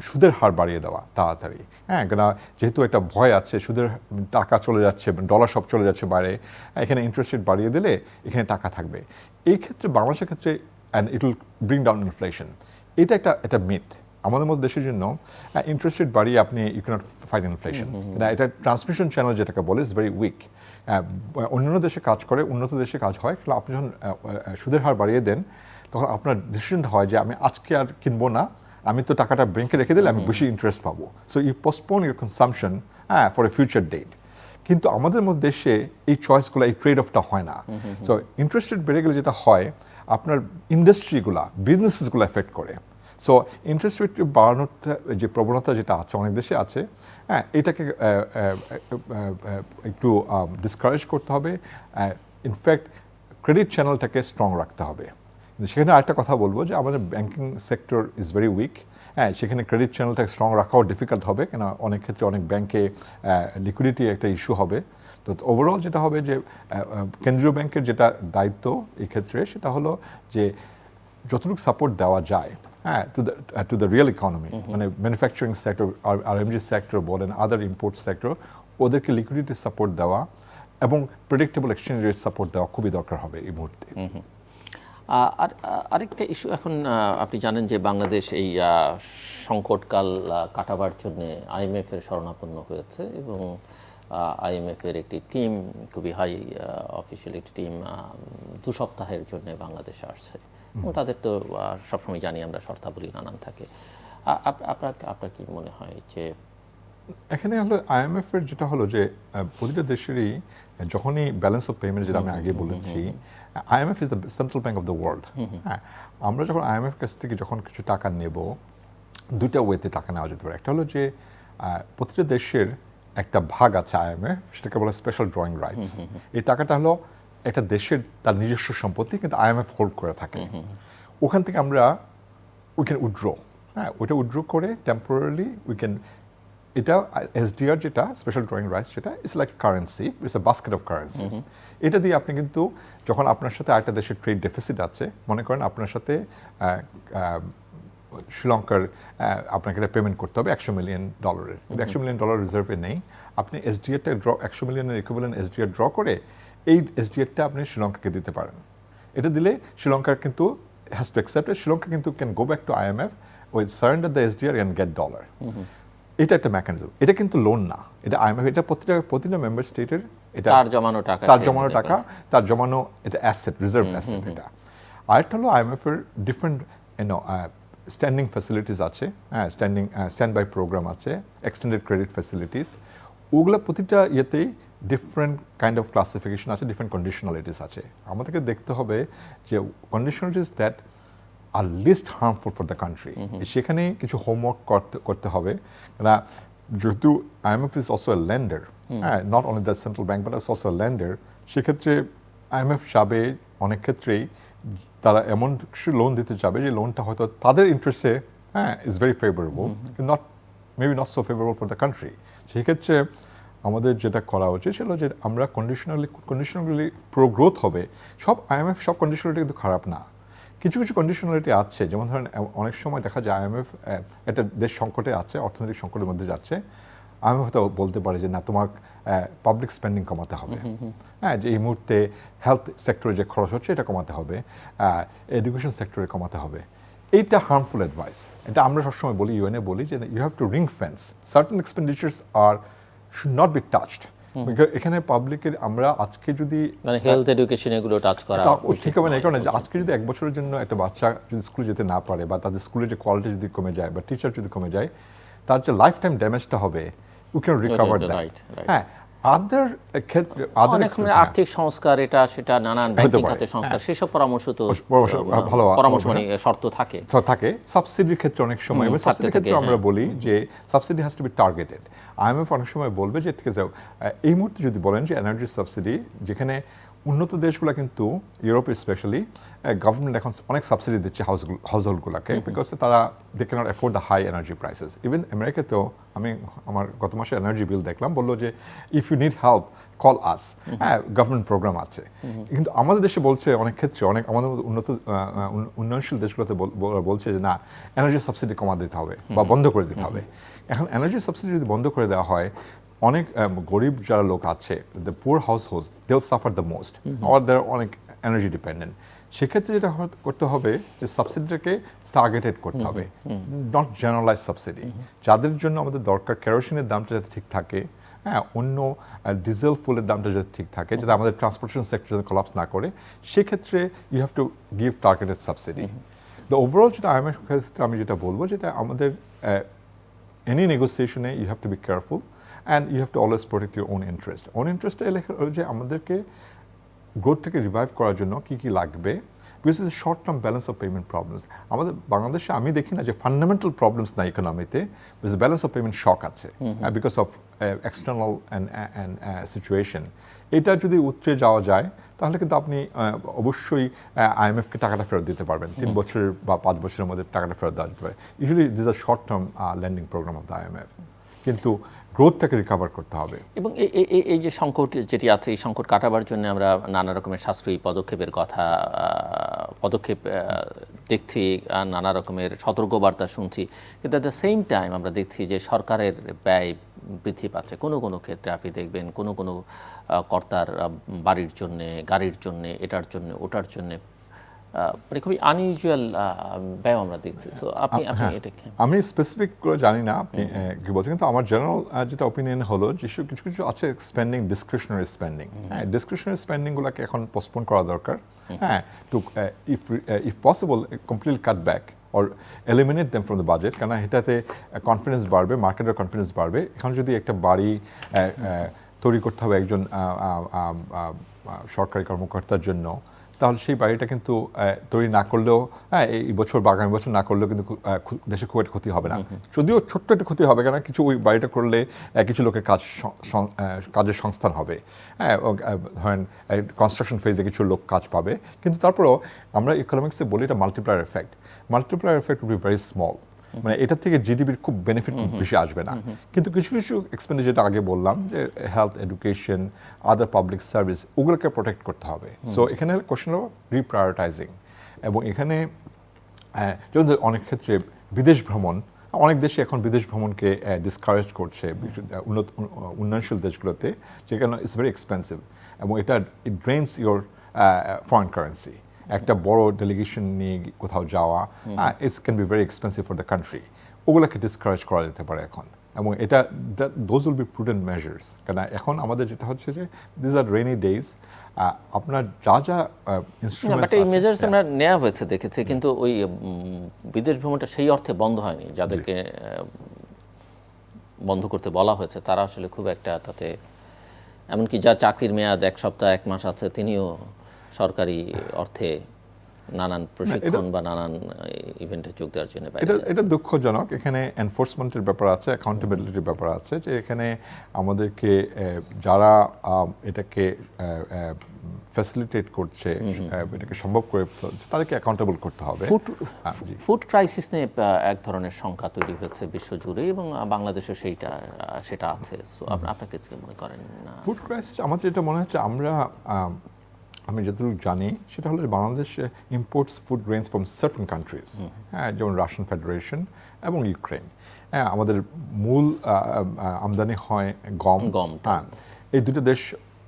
সুদের হার বাড়িয়ে দেওয়া তাড়াতাড়ি, হ্যাঁ, কেন যেহেতু একটা ভয় আছে সুদের টাকা চলে যাচ্ছে, ডলার সব চলে যাচ্ছে বাইরে, এখানে ইন্টারেস্ট রেট বাড়িয়ে দিলে এখানে টাকা থাকবে। এই ক্ষেত্রে বাংলাদেশের ক্ষেত্রে and it will bring down inflation, এটা একটা মিথ আমাদের মধ্যে দেশের জন্য। ইন্টারেস্ট রেট বাড়িয়ে আপনি ইউ ক্যানট ফাইট ইনফ্লেশন, এটা ট্রান্সমিশন চ্যানেল যেটাকে বলে ইজ ভেরি উইক। অন্যান্য দেশে কাজ করে, উন্নত দেশে কাজ হয়, কিন্তু আপনি যখন সুদের হার বাড়িয়ে দেন, তখন আপনার ডিসিশনটা হয় যে আমি আজকে আর কিনবো না, আমি তো টাকাটা ব্যাংকে রেখে দিলে আমি বেশি ইন্টারেস্ট পাবো, so you postpone your consumption for a future date. কিন্তু আমাদের মধ্যে দেশে এই চয়েসগুলো, এই ট্রেড অফটা হয় না। সো ইন্টারেস্ট রেট বেড়ে গেলে যেটা হয়, আপনার ইন্ডাস্ট্রিগুলা, বিজনেসেসগুলো এফেক্ট করে। সো ইন্টারেস্ট রেট বাড়ানোর যে প্রবণতা যেটা আছে, অনেক দেশে আছে, হ্যাঁ, এটাকে একটু ডিসকারেজ করতে হবে। ইনফ্যাক্ট ক্রেডিট চ্যানেলটাকে স্ট্রং রাখতে হবে। সেখানে আরেকটা কথা বলবো যে আমাদের banking sector is very weak, হ্যাঁ, সেখানে ক্রেডিট চ্যানেলটাকে স্ট্রং রাখাও ডিফিকাল্ট হবে, কেন অনেক ক্ষেত্রে অনেক ব্যাংকে লিকুইডিটি একটা ইস্যু হবে। তো ওভারঅল যেটা হবে যে কেন্দ্রীয় ব্যাংকের যেটা দায়িত্ব এই ক্ষেত্রে, সেটা হলো যে যতটুকু সাপোর্ট দেওয়া যায়, হ্যাঁ, টু দ্য রিয়েল ইকোনমি, মানে ম্যানুফ্যাকচারিং সেক্টর, আরএমজি সেক্টর বলেন, আদার ইম্পোর্ট সেক্টর, ওদেরকে লিকুইডিটি সাপোর্ট দেওয়া এবং প্রেডিক্টেবল এক্সচেঞ্জ রেট সাপোর্ট দেওয়া খুবই দরকার হবে এই মুহূর্তে। আর আরেকটা ইস্যু, এখন আপনি জানেন যে বাংলাদেশ এই সংকটকাল কাটাবার জন্য আইএমএফের শরণাপন্ন হয়েছে এবং আইএমএফের একটি টিম, খুবই হাই অফিসিয়াল একটি টিম 2 সপ্তাহের জন্য বাংলাদেশে আসছে এবং তাদের তো সবসময় জানি আমরা শর্তাবলী নানান থাকে। আপনার কি মনে হয় যে এখানে হলো IMF এর যেটা হলো যে প্রতিটা দেশেরই যখনই ব্যালেন্স অফ পেমেন্ট, যেটা আমি আগে বলেছি, IMF is the central bank of the world. হ্যাঁ, আমরা যখন IMF কাছ থেকে যখন কিছু টাকা নেব, দুইটা ওয়েতে টাকা নেওয়া যেতে পারে। একটা হলো যে প্রতিটা দেশের একটা ভাগ আছে IMF, সেটাকে বলে স্পেশাল ড্রয়িং রাইটস। এই টাকাটা হলো একটা দেশের তার নিজস্ব সম্পত্তি, কিন্তু IMF হোল্ড করে থাকে। ওখান থেকে আমরা উই ক্যান উইথড্র, হ্যাঁ, ওইটা উইথড্র করে টেম্পোরারিলি উই ক্যান, এটা SDR যেটা স্পেশাল ড্রয়িং রাইটস, সেটা it's like currency, it's a basket of currencies. এটা দিয়ে আপনি কিন্তু যখন আপনার সাথে আরেকটা দেশের ট্রেড ডেফিসিট আছে, মনে করেন আপনার সাথে শ্রীলঙ্কার আপনাকে একটা পেমেন্ট করতে হবে $100 মিলিয়ন, কিন্তু $100 মিলিয়ন রিজার্ভে নেই, আপনি SDRটা $100 মিলিয়নের ইকুইভ্যালেন্ট SDR ড্র করে এই SDRটা আপনি শ্রীলঙ্কাকে দিতে পারেন। এটা দিলে শ্রীলঙ্কার কিন্তু has to accept it, Sri Lanka কিন্তু can go back to IMF with surrender the SDR and get dollar. এটা একটা মেকানিজম, এটা কিন্তু লোন না, এটা IMF, এটা প্রতিটা মেম্বার স্টেটের এটা তার জমানো টাকা, তার জমানো এটা অ্যাসেট, রিজার্ভ অ্যাসেট। এটা আরেকটা হলো IMF এর ডিফারেন্ট স্ট্যান্ডিং ফ্যাসিলিটিস আছে, হ্যাঁ, স্ট্যান্ড বাই প্রোগ্রাম আছে, এক্সটেন্ডেড ক্রেডিট ফ্যাসিলিটিস। ওগুলো প্রতিটা ইয়েতেই ডিফারেন্ট কাইন্ড অফ ক্লাসিফিকেশন আছে, ডিফারেন্ট কন্ডিশনালিটিস আছে। আমাদেরকে দেখতে হবে যে conditionalities that are least harmful for the country, সেখানে কিছু হোমওয়ার্ক করতে হবে। না, যেহেতু IMF is also a lender, হ্যাঁ, not only the central bank but also a lender, সেক্ষেত্রে IMF চাবে অনেক ক্ষেত্রেই তারা এমন কিছু লোন দিতে চাবে যে লোনটা হয়তো তাদের ইন্টারেস্টে, হ্যাঁ, is very favourable, not maybe not so favourable for the country. সেই ক্ষেত্রে আমাদের যেটা করা উচিত সেটা যে আমরা কন্ডিশনালি প্রো গ্রোথ হবে। সব IMF সব কন্ডিশনালিটি কিন্তু খারাপ না, কিছু কিছু কন্ডিশনালিটি আছে। যেমন ধরেন অনেক সময় দেখা যায় IMF একটা দেশ সংকটে আছে, অর্থনৈতিক সংকটের মধ্যে যাচ্ছে, IMF হয়তো বলতে পারে যে না, তোমার পাবলিক স্পেন্ডিং কমাতে হবে, হ্যাঁ, যে এই মুহূর্তে হেলথ সেক্টরে যে খরচ হচ্ছে এটা কমাতে হবে, এডুকেশন সেক্টরে কমাতে হবে। এইটা হার্মফুল অ্যাডভাইস। এটা আমরা সবসময় বলি, UN বলি যে you have to ring fence certain expenditures are should not be touched. এখানে পাবলিকের আমরা আজকে যদি মানে হেলথ এডুকেশন এগুলো টাচ করা ঠিক হবে না, এই কারণে আজকে যদি 1 বছরের জন্য একটা বাচ্চা যদি স্কুলে যেতে না পারে, বা তাদের স্কুলের যে কোয়ালিটি যদি কমে যায়, বা টিচার যদি কমে যায়, তার যে লাইফ টাইম ড্যামেজটা হবে, উই ক্যান রিকভার দ্যাট। হ্যাঁ, আদার ক্ষেত্রে আর্থিক সংস্কার, এটা সেটা নানান ব্যাংকিং খাতের সংস্কার, সেসব পরামর্শ তো ভালো পরামর্শ, মানে শর্ত থাকে। সাবসিডির ক্ষেত্রে অনেক সময়, সাবসিডির ক্ষেত্রে আমরা বলি যে subsidy has to be targeted. IMF অনেক সময় বলবে যে ঠিক আছে, এই মুহূর্তে যদি বলেন যে এনার্জি সাবসিডি, যেখানে উন্নত দেশগুলো কিন্তু ইউরোপ স্পেশালি গভর্নমেন্ট এখন অনেক সাবসিডি দিচ্ছে হাউসহোল্ডগুলোকে, বিকজ তারা they cannot afford the high energy prices. Even আমেরিকাতেও আমি আমার গত মাসে এনার্জি বিল দেখলাম, বললো যে if you need help call us, হ্যাঁ, গভর্নমেন্ট প্রোগ্রাম আছে। কিন্তু আমাদের দেশে বলছে অনেক ক্ষেত্রে, আমাদের উন্নয়নশীল দেশগুলোতে বলছে যে না, এনার্জি সাবসিডি কমা দিতে হবে বা বন্ধ করে দিতে হবে। এখন এনার্জি সাবসিডি যদি বন্ধ করে দেওয়া হয়, অনেক গরিব যারা লোক আছে, the poor household, they will suffer the most, or they are অনেক এনার্জি ডিপেন্ডেন্ট। সেক্ষেত্রে যেটা করতে হবে যে সাবসিডিটাকে টার্গেটেড করতে হবে, নট জেনারেলাইজ সাবসিডি। যাদের জন্য আমাদের দরকার কেরোসিনের দামটা যাতে ঠিক থাকে, হ্যাঁ, অন্য ডিজেল ফুলের দামটা যাতে ঠিক থাকে, যাতে আমাদের ট্রান্সপোর্টেশন সেক্টর যাতে কলাপস না করে, সেক্ষেত্রে you have to give targeted subsidy. The overall যেটা IMF ক্ষেত্রে আমি যেটা বলবো, যেটা আমাদের এনি নেগোসিয়েশনে you have to be careful and you have to always protect your own interest. own interest যে আমাদেরকে গ্রোথটাকে রিভাইভ করার জন্য কি কি লাগবে, because is short term balance of payment problems. আমাদের বাংলাদেশে আমি দেখি না যে ফান্ডামেন্টাল প্রবলেমস না ইকোনমিতে, বিকজ ব্যালেন্স অফ পেমেন্ট শক আছে because of external and situation. এটা যদি উতরে যাওয়া যায়, তাহলে কিন্তু আপনি অবশ্যই IMF-কে টাকাটা ফেরত দিতে পারবেন। 3 বছর বা 5 বছরের মধ্যে টাকাটা ফেরত দেওয়া যেতে পারে। Usually this are short term lending programme of the IMF, কিন্তু গ্রোথটাকে রিকভার করতে হবে। এবং এই যে সংকট যেটি আছে, এই সংকট কাটাবার জন্য আমরা নানা রকমের সাশ্রয়ী পদক্ষেপ দেখছি, নানা রকমের সতর্কবার্তা শুনছি, কিন্তু অ্যাট দ্য সেম টাইম আমরা দেখছি যে সরকারের ব্যয় বৃদ্ধি পাচ্ছে। কোনো কোনো ক্ষেত্রে আপনি দেখবেন কোনো কোনো কর্তার বাড়ির জন্যে, গাড়ির জন্যে, এটার জন্যে, ওটার জন্যে, মানে খুবই আনইউজুয়াল ব্যয় আমরা দেখছি। সো আপনি এটা আমি স্পেসিফিক করে জানি না আপনি কি বলছেন, কিন্তু আমার জেনারেল যেটা অপিনিয়ন হলো যে কিছু কিছু আছে স্পেন্ডিং, ডিসক্রিশনারি স্পেন্ডিং। হ্যাঁ, ডিসক্রিশনারি স্পেন্ডিংগুলোকে এখন পোস্টপোন করা দরকার। হ্যাঁ, to if possible completely cut back or eliminate them from the budget, কেন এটাতে কনফিডেন্স বাড়বে, মার্কেটের কনফিডেন্স বাড়বে। এখন যদি একটা বাড়ি তৈরি করতে হবে একজন সরকারি কর্মকর্তার জন্য, তাহলে সেই বাড়িটা কিন্তু তৈরি না করলেও এই বছর বা আগামী বছর না করলেও কিন্তু দেশে খুব একটা ক্ষতি হবে না। যদিও ছোট্ট একটা ক্ষতি হবে, কেন কিছু ওই বাড়িটা করলে কিছু লোকের কাজের সংস্থান হবে, ধরেন কনস্ট্রাকশন ফেজে কিছু লোক কাজ পাবে, কিন্তু তারপরেও আমরা ইকোনমিক্সে বলি এটা multiplier effect. Multiplier effect will be very small, মানে এটা থেকে জিডিপির খুব বেনিফিট বেশি আসবে না। কিন্তু কিছু কিছু এক্সপেন্ডিচার, যেটা আগে বললাম যে হেলথ, এডুকেশন, আদার পাবলিক সার্ভিস, ওগুলোকে প্রোটেক্ট করতে হবে। সো এখানে কোশ্চেন অফ রিপ্রায়োরিটাইজিং। এবং এখানে যেমন অনেক ক্ষেত্রে বিদেশ ভ্রমণ, অনেক দেশে এখন বিদেশ ভ্রমণকে ডিসকারেজ করছে উন্নয়নশীল দেশগুলোতে, যেখানে ইটস ভেরি এক্সপেন্সিভ এবং এটা ইট ড্রেইনস ইউর ফরেন কারেন্সি। একটা বড় ডেলিগেশন নিয়ে কোথাও যাওয়া it's can be very expensive for the country, ওগুলোকে ডিসকারেজ করা যেতে পারে এখন। এবং এটা those will be prudent measures, কেন এখন আমাদের যেটা হচ্ছে যে দিস আর রেইনি ডেজ, আপনার যা যা ইনস্ট্রুমেন্টস এই মেজার্স আমরা নেওয়া হয়েছে দেখেছি, কিন্তু ওই বিদেশ ভ্রমণটা সেই অর্থে বন্ধ হয়নি। যাদেরকে বন্ধ করতে বলা হয়েছে তারা আসলে খুব একটা তাতে, এমনকি যার চাকরির মেয়াদ 1 সপ্তাহ 1 মাস আছে, তিনিও সরকারি অর্থে নানান প্রশিক্ষণ বা নানান ইভেন্টে যোগ দেওয়ার জন্য বাইরে যাচ্ছে। এটা দুঃখজনক। এখানে এনফোর্সমেন্টের ব্যাপার আছে, অ্যাকাউন্টেবিলিটির ব্যাপার আছে, যে এখানে আমাদেরকে যারা এটাকে ফ্যাসিলিটেট করছে, এটাকে সম্ভব করে ফেলছে, তাদেরকে অ্যাকাউন্টেবল করতে হবে। ফুড ক্রাইসিস নিয়ে এক ধরনের শঙ্কা তৈরি হচ্ছে বিশ্বজুড়ে, এবং বাংলাদেশে সেটা আছে। আপনাকে কি মনে করেন? ফুড ক্রাইসিস আমার যেটা মনে হচ্ছে, আমি যতটুকু জানি সেটা হলো Bangladesh imports food grains from certain countries, যেমন রাশিয়ান ফেডারেশন এবং ইউক্রেন। আমাদের মূল আমদানি হয় গম। এই দুটো দেশ,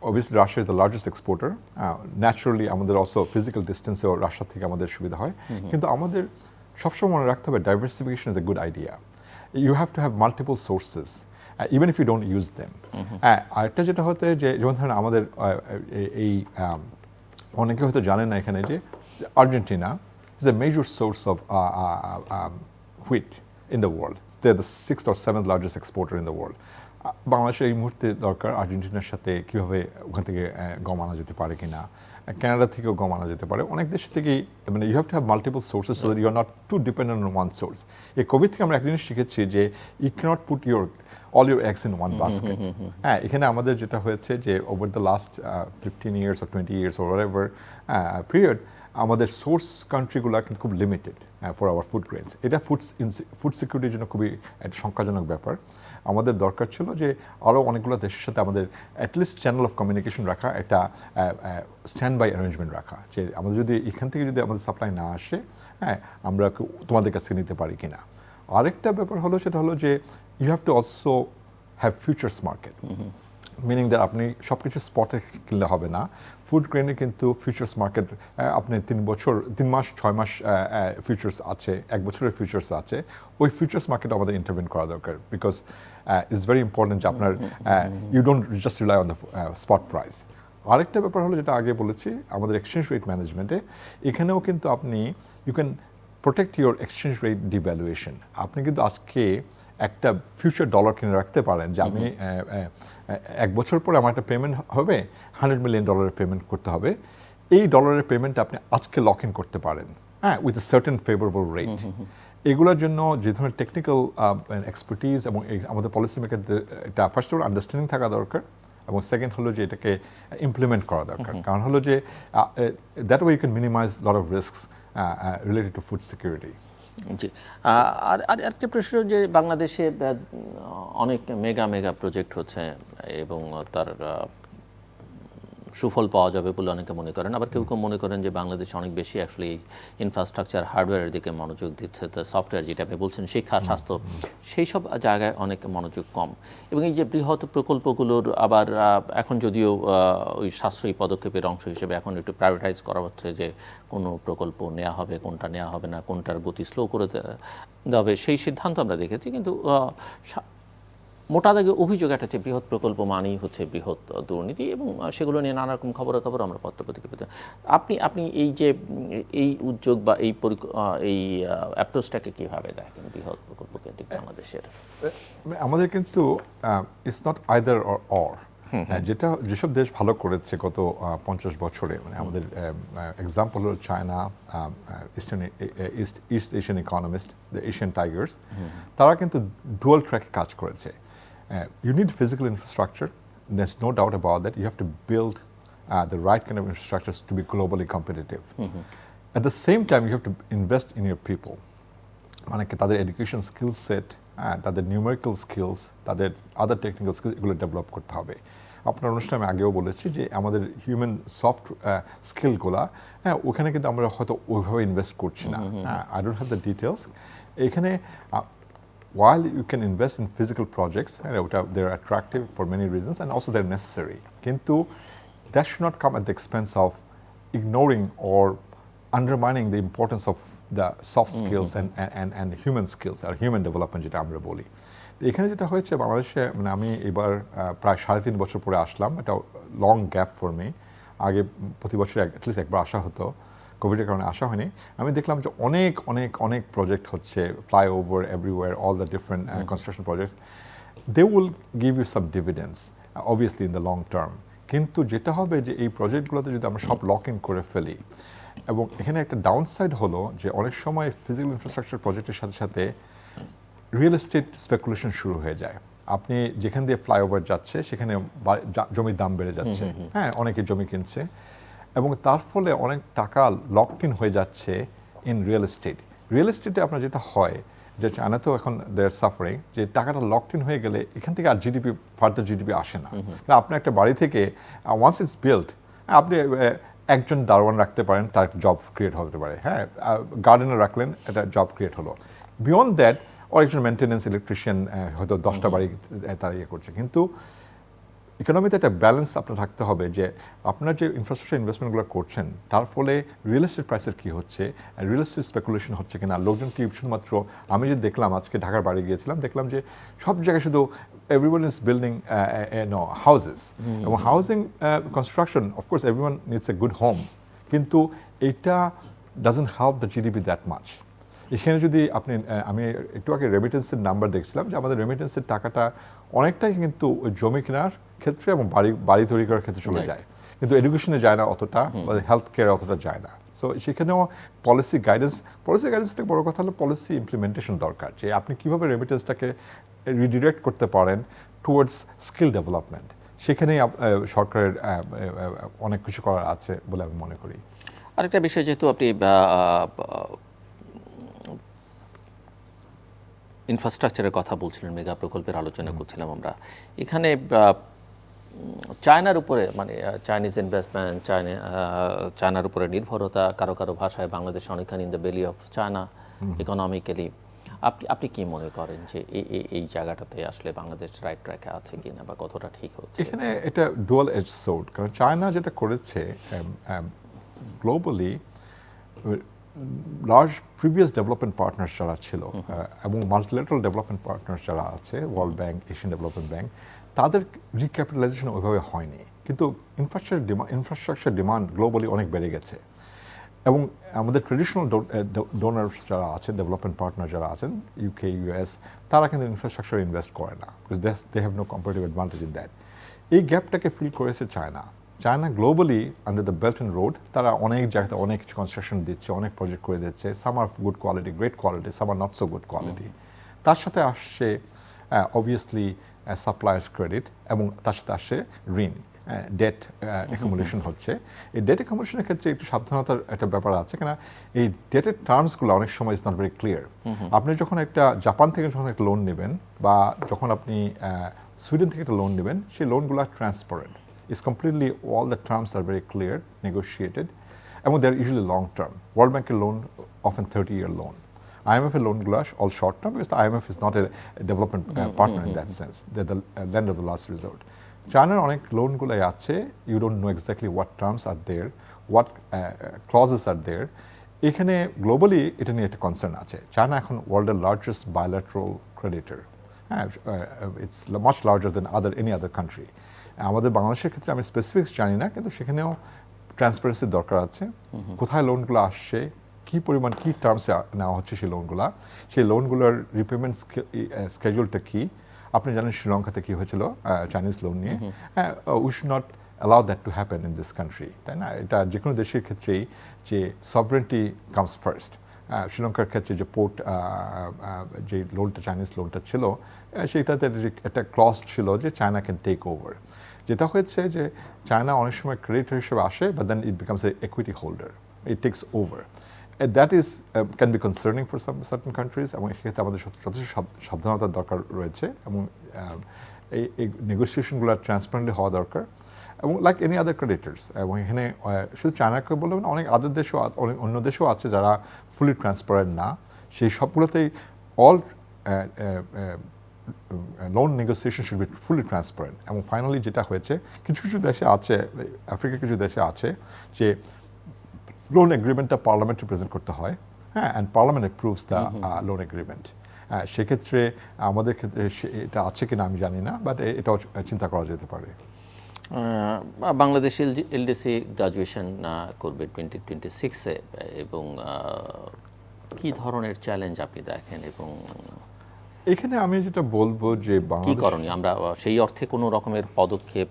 obviously Russia is the largest exporter. Naturally আমাদের also physical distance ও রাশিয়া থেকে আমাদের সুবিধা হয়, কিন্তু আমাদের সবসময় মনে রাখতে হবে diversification is a good idea. You have to have multiple sources, even if you don't use them. আরেকটা যেটা হতে, যে যেমন ধরেন আমাদের এই অনেকে হয়তো জানেন না এখানে, যে Argentina is a major source of wheat in the world. They're the 6th or 7th largest exporter in the world. বাংলাদেশের এই মুহূর্তে দরকার আর্জেন্টিনার সাথে কীভাবে ওখান থেকে গম আনা যেতে পারে কিনা, কানাডা থেকেও গম আনা যেতে পারে, অনেক দেশ থেকেই, মানে you have to have multiple sources so that you are not too dependent on one source. এই কোভিড থেকে আমরা এক জিনিস শিখেছি, যে you can't put all your eggs in one basket. এখানে আমাদের যেটা হয়েছে, যে over the last 15 years or 20 years or whatever period, আমাদের সোর্স কান্ট্রিগুলো কিন্তু খুব limited for our food grains. এটা ফুড সিকিউরিটির জন্য খুবই একটা শঙ্কাজনক ব্যাপার। আমাদের দরকার ছিল যে আরও অনেকগুলো দেশের সাথে আমাদের অ্যাটলিস্ট চ্যানেল অফ কমিউনিকেশন রাখা, একটা স্ট্যান্ড বাই অ্যারেঞ্জমেন্ট রাখা, যে আমাদের যদি এখান থেকে যদি আমাদের সাপ্লাই না আসে, আমরা তোমাদের কাছ থেকে নিতে পারি কিনা। আরেকটা ব্যাপার হলো, সেটা হলো যে you have to also have futures market, meaning that আপনি সব কিছু স্পটে কিনলে হবে না। ফুড গ্রেনে কিন্তু ফিউচার্স মার্কেট, আপনি 3 মাস 6 মাস ফিউচার্স আছে, 1 বছরের ফিউচার্স আছে, ওই ফিউচার্স মার্কেটে আমাদের ইন্টারভেন করা দরকার, বিকজ ইটস ভেরি ইম্পর্টেন্ট যে আপনার you don't just rely on the spot price. আরেকটা ব্যাপার হলো, যেটা আগে বলেছি, আমাদের এক্সচেঞ্জ রেট ম্যানেজমেন্টে, এখানেও কিন্তু আপনি you can protect your exchange rate devaluation. আপনি কিন্তু আজকে একটা ফিউচার ডলার কিনে রাখতে পারেন, যে আমি 1 বছর পরে আমার একটা পেমেন্ট হবে, $100 million পেমেন্ট করতে হবে, এই ডলারের পেমেন্টটা আপনি আজকে লক ইন করতে পারেন, with a certain favourable rate. এগুলোর জন্য যে ধরনের টেকনিক্যাল এক্সপার্টিজ এবং আমাদের পলিসি মেকারদের এটা ফার্স্ট অফ অল আন্ডারস্ট্যান্ডিং থাকা দরকার, এবং সেকেন্ড হলো যে এটাকে ইমপ্লিমেন্ট করা দরকার। কারণ হলো যে that way you can minimize lot of risks related to food security. জি, আর একটা প্রশ্ন, যে বাংলাদেশে অনেক মেগা প্রজেক্ট হচ্ছে এবং তার সুফল পাওয়া যাবে বলে অনেকে মনে করেন, আবার কেউ কেউ মনে করেন যে বাংলাদেশে অনেক বেশি আসলে ইনফ্রাস্ট্রাকচার হার্ডওয়্যারের দিকে মনোযোগ দিচ্ছে, তো সফটওয়্যার যেটা আপনি বলছেন, শিক্ষা, স্বাস্থ্য, সেই সব জায়গায় অনেক মনোযোগ কম। এবং এই যে বৃহৎ প্রকল্পগুলোর আবার এখন যদিও ওই সাশ্রয়ী পদক্ষেপের অংশ হিসেবে এখন একটু প্রাইভেটাইজ করা হচ্ছে, যে কোনো প্রকল্প নেওয়া হবে, কোনটা নেওয়া হবে না, কোনটার গতি স্লো করে দেওয়া হবে, সেই সিদ্ধান্ত আমরা দেখেছি। কিন্তু মোটা দাগে অভিযোগ একটা হচ্ছে বৃহৎ প্রকল্প মানেই হচ্ছে বৃহৎ দুর্নীতি, এবং সেগুলো নিয়ে নানা রকম খবরাখবর আমরা পত্রপত্রিকা পেতে। আপনি এই যে এই উদ্যোগ বা এই অ্যাপ্রোচটাকে কীভাবে দেখেন বৃহৎ প্রকল্প কেন্দ্রিক বাংলাদেশের? আমাদের কিন্তু ইটস নট আইদার অর। যেসব দেশ ভালো করেছে গত 50 বছরে, মানে আমাদের এক্সাম্পল হলো China, east Asian economist, the Asian Tigers, তারা কিন্তু ডুয়াল ট্র্যাকে কাজ করেছে। You need physical infrastructure. There's no doubt about that. You have to build the right kind of infrastructures to be globally competitive. At the same time, you have to invest in your people. মানে কি তাদের education skill set, তাদের numerical skills, তাদের আদার technical skills, এগুলো develop করতে হবে। আপনার অনুষ্ঠানে আমি আগেও বলেছি যে আমাদের হিউম্যান সফট স্কিলগুলা, ওখানে কিন্তু আমরা হয়তো ওইভাবে ইনভেস্ট করছি না। I don't have the details. এখানে while you can invest in physical projects, they're attractive for many reasons and also they're necessary. Kintu that should not come at the expense of ignoring or undermining the importance of the soft skills and the human skills or human development যেটা আমরা বলি। এখানে যেটা হয়েছে বাংলাদেশে, মানে আমি এবার প্রায় 3.5 বছর পরে আসলাম, এটা লং গ্যাপ ফর মি। আগে প্রতি বছর অ্যাটলিস্ট একবার আসা হতো, কোভিডের কারণে আসা হয়নি। আমি দেখলাম যে অনেক অনেক অনেক প্রজেক্ট হচ্ছে, flyover everywhere, all the different construction projects. They will give you some dividends obviously in the long term. কিন্তু যেটা হবে যে এই প্রজেক্টগুলোতে যদি আমরা সব লক ইন করে ফেলি, এবং এখানে একটা ডাউনসাইড হলো যে অনেক সময় ফিজিক্যাল ইনফ্রাস্ট্রাকচার প্রজেক্টের সাথে সাথে রিয়েল এস্টেট স্পেকুলেশন শুরু হয়ে যায়। আপনি যেখান দিয়ে ফ্লাইওভার যাচ্ছে সেখানে জমির দাম বেড়ে যাচ্ছে, অনেকে জমি কিনছে, এবং তার ফলে অনেক টাকা লকড ইন হয়ে যাচ্ছে ইন রিয়েল এস্টেট। রিয়েল এস্টেটে আপনার যেটা হয় যে চায়নাতেও এখন দে আর সাফারিং, যে টাকাটা লকড ইন হয়ে গেলে এখান থেকে আর ফার্দার জিডিপি আসে না। আপনার একটা বাড়ি থেকে ওয়ান্স ইটস বিল্ড, আপনি একজন দারোয়ান রাখতে পারেন, তার জব ক্রিয়েট হতে পারে, গার্ডেনার রাখলেন, একটা জব ক্রিয়েট হলো। বিয়ন্ড দ্যাট একজন মেনটেন্যান্স ইলেকট্রিশিয়ান হয়তো 10টা বাড়ি তারা ইয়ে করছে। কিন্তু ইকোনমিতে একটা ব্যালেন্স আপনার থাকতে হবে যে আপনার যে ইনফ্রাস্ট্রাকচার ইনভেস্টমেন্টগুলো করছেন তার ফলে রিয়েল এস্টেট প্রাইসের কী হচ্ছে, রিয়েল এস্টেট স্পেকুলেশন হচ্ছে কিনা, লোকজন কি শুধুমাত্র, আমি যে দেখলাম আজকে ঢাকার বাড়ি গিয়েছিলাম, দেখলাম যে সব জায়গায় শুধু everyone is building houses, এবং housing construction, of course everyone needs a good home, কিন্তু এটা doesn't help the GDP that much. এখানে যদি আপনি, আমি একটু আগে রেমিটেন্সের নাম্বার দেখছিলাম যে আমাদের রেমিটেন্সের টাকাটা অনেকটাই কিন্তু ওই জমি কেনার ক্ষেত্রে এবং বাড়ি তৈরি করার ক্ষেত্রে চলে যায়, কিন্তু এডুকেশনে যায় না অতটা, বা হেলথ কেয়ারে অতটা যায় না। সো সেখানেও পলিসি গাইডেন্স থেকে বড় কথা হলো পলিসি ইমপ্লিমেন্টেশন দরকার, যে আপনি কীভাবে রেমিটেন্সটাকে রিডিরেক্ট করতে পারেন টুয়ার্ডস স্কিল ডেভেলপমেন্ট। সেখানেই সরকারের অনেক কিছু করার আছে বলে আমি মনে করি। আরেকটা বিষয়, যেহেতু আপনি ইনফ্রাস্ট্রাকচারের কথা বলছিলেন, মেগা প্রকল্পের আলোচনা করছিলাম আমরা, এখানে চায়নার উপরে, মানে চাইনিজ ইনভেস্টমেন্ট, চায়নার উপরে নির্ভরতা, কারো কারো ভাষায় বাংলাদেশ অনেকখানি ইন দ্য বেলি অফ চায়না ইকোনমিক্যালি। আপনি কি মনে করেন যে এই জায়গাটাতে আসলে বাংলাদেশ রাইট ট্র্যাকে আছে কিনা, বা কতটা ঠিক হচ্ছে? এখানে এটা ডুয়াল এজ সোর্ড, কারণ চায়না যেটা করেছে globally, large previous development partners যারা ছিল এবং মাল্টিল্যাটারাল ডেভেলপমেন্ট পার্টনার্স যারা আছে, world bank, Asian development bank, তাদের রিক্যাপিটালাইজেশন ওইভাবে হয়নি, কিন্তু ইনফ্রাস্ট্রাকচার ডিমান্ড গ্লোবালি অনেক বেড়ে গেছে। এবং আমাদের ট্রেডিশনাল ডোনার্স যারা আছেন, ডেভেলপমেন্ট পার্টনার যারা আছেন, ইউকে, ইউএস, তারা কিন্তু ইনফ্রাস্ট্রাকচার ইনভেস্ট করে না, because they have no comparative advantage in that. এই গ্যাপটাকে ফিল করেছে China. China globally under the belt and road, তারা অনেক জায়গাতে অনেক কিছু কনস্ট্রাকশন দিচ্ছে, অনেক প্রজেক্ট করে দিচ্ছে, some are good quality, great quality, some are not so good quality. তার সাথে আসছে অবভিয়াসলি সাপ্লায়ার্স ক্রেডিট, এবং তার সাথে আসছে ঋণ, ডেট অ্যাকুমুলেশন হচ্ছে। এই ডেট অ্যাকুমুলেশনের ক্ষেত্রে একটু সাবধানতার একটা ব্যাপার আছে, কেন এই ডেটের টার্মসগুলো অনেক সময় ইজ নট ভেরি ক্লিয়ার। আপনি যখন একটা জাপান থেকে যখন একটা লোন নেবেন, বা যখন আপনি সুইডেন থেকে একটা লোন নেবেন, সেই লোনগুলো transparent, is completely, all the terms are very clear, negotiated, এবং they are usually long term. World ব্যাংকের loan often 30-year loan. IMF এর লোনগুলো all short term, because the IMF is not a development partner in that sense. They're the lender of the last resort. চায়নার অনেক লোনগুলোই আছে, you don't know exactly what terms are there, what clauses are there. এখানে globally এটা নিয়ে একটা concern আছে। China এখন ওয়ার্ল্ডের লার্জেস্ট বায়োল্যাটারাল ক্রেডিটর, হ্যাঁ, it's much larger than any other country. আমাদের বাংলাদেশের ক্ষেত্রে আমি স্পেসিফিক্স জানি না, কিন্তু সেখানেও ট্রান্সপারেন্সির দরকার আছে। কোথায় লোনগুলো আসছে, কি পরিমাণ কি টার্মসে নেওয়া হচ্ছে সেই লোনগুলোর রিপেমেন্ট স্কেজুলটা কি। আপনি জানেন শ্রীলঙ্কাতে কি হয়েছিল চাইনিজ লোন নিয়ে। হ্যাঁ, we should not allow that to happen in this country, তাই না? এটা যে কোনো দেশের ক্ষেত্রেই যে সভরেন্টি কামস ফার্স্ট। শ্রীলঙ্কার ক্ষেত্রে যে পোর্ট যে লোনটা চাইনিজ লোনটা ছিল, সেটাতে একটা ক্লজ ছিল যে চায়না ক্যান টেক ওভার। যেটা হয়েছে যে চায়না অনেক সময় ক্রেডিটর হিসেবে আসে, but then it becomes a equity holder, it takes over. That is can be concerning for certain countries, এবং সেক্ষেত্রে আমাদের যথেষ্ট সাবধানতার দরকার রয়েছে, এবং এই নেগোসিয়েশনগুলো ট্রান্সপারেন্টলি হওয়া দরকার, এবং লাইক এনি আদার ক্রেডিটার্স। এবং এখানে শুধু চায়নাকে বলবো না, অনেক আদার দেশও, অনেক অন্য দেশও আছে যারা ফুলি ট্রান্সপারেন্ট না। সেই সবগুলোতেই all loan negotiation should be fully transparent. এবং ফাইনালি যেটা হয়েছে, কিছু কিছু দেশে আছে, আফ্রিকার কিছু দেশে আছে যে লোন এগ্রিমেন্টটা পার্লামেন্টে প্রেজেন্ট করতে হয়, হ্যাঁ, and parliament approves the loan agreement. সেক্ষেত্রে আমাদের ক্ষেত্রে এটা আছে কিনা আমি জানি না, বাট এটাও চিন্তা করা যেতে পারে। বাংলাদেশ এলডিসি গ্রাজুয়েশন করবে 2026-এ, এবং কি ধরনের চ্যালেঞ্জ আপনি দেখেন, এবং এখানে আমি যেটা বলবো যে কি করণীয়? আমরা সেই অর্থে কোনো রকমের পদক্ষেপ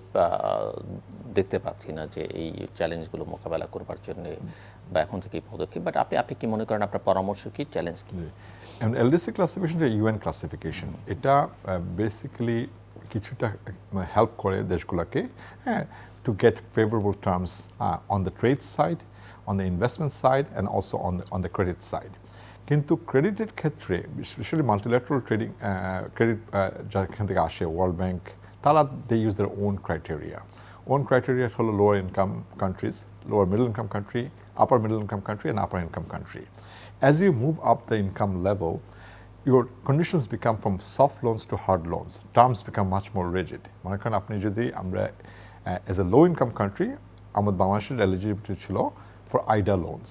দেখতে পাচ্ছি না যে এই চ্যালেঞ্জগুলো মোকাবেলা করবার জন্য বা এখন থেকেই পদক্ষেপ, বাট আপনি কি মনে করেন, আপনার পরামর্শ কি, চ্যালেঞ্জ কি? এলডিসি ক্লাসিফিকেশনটা ইউএন ক্লাসিফিকেশন। এটা বেসিক্যালি কিছুটা হেল্প করে দেশগুলোকে, হ্যাঁ, to get favourable terms on the trade side, on the investment side, and also on the credit side. কিন্তু ক্রেডিটের ক্ষেত্রে, স্পেশালি মাল্টিল্যাটারাল ট্রেডিং ক্রেডিট যেখান থেকে আসে, ওয়ার্ল্ড ব্যাংক, তারা they use their own criteria. Own criteria হলো lower income countries, lower middle income country, upper middle income country, and upper income country. As you move up the income level, your conditions become from soft loans to hard loans. Terms become much more rigid. মনে করেন আপনি যদি, আমরা as a low income country, আমাদের বাংলাদেশের eligibility ছিল for আইডা loans.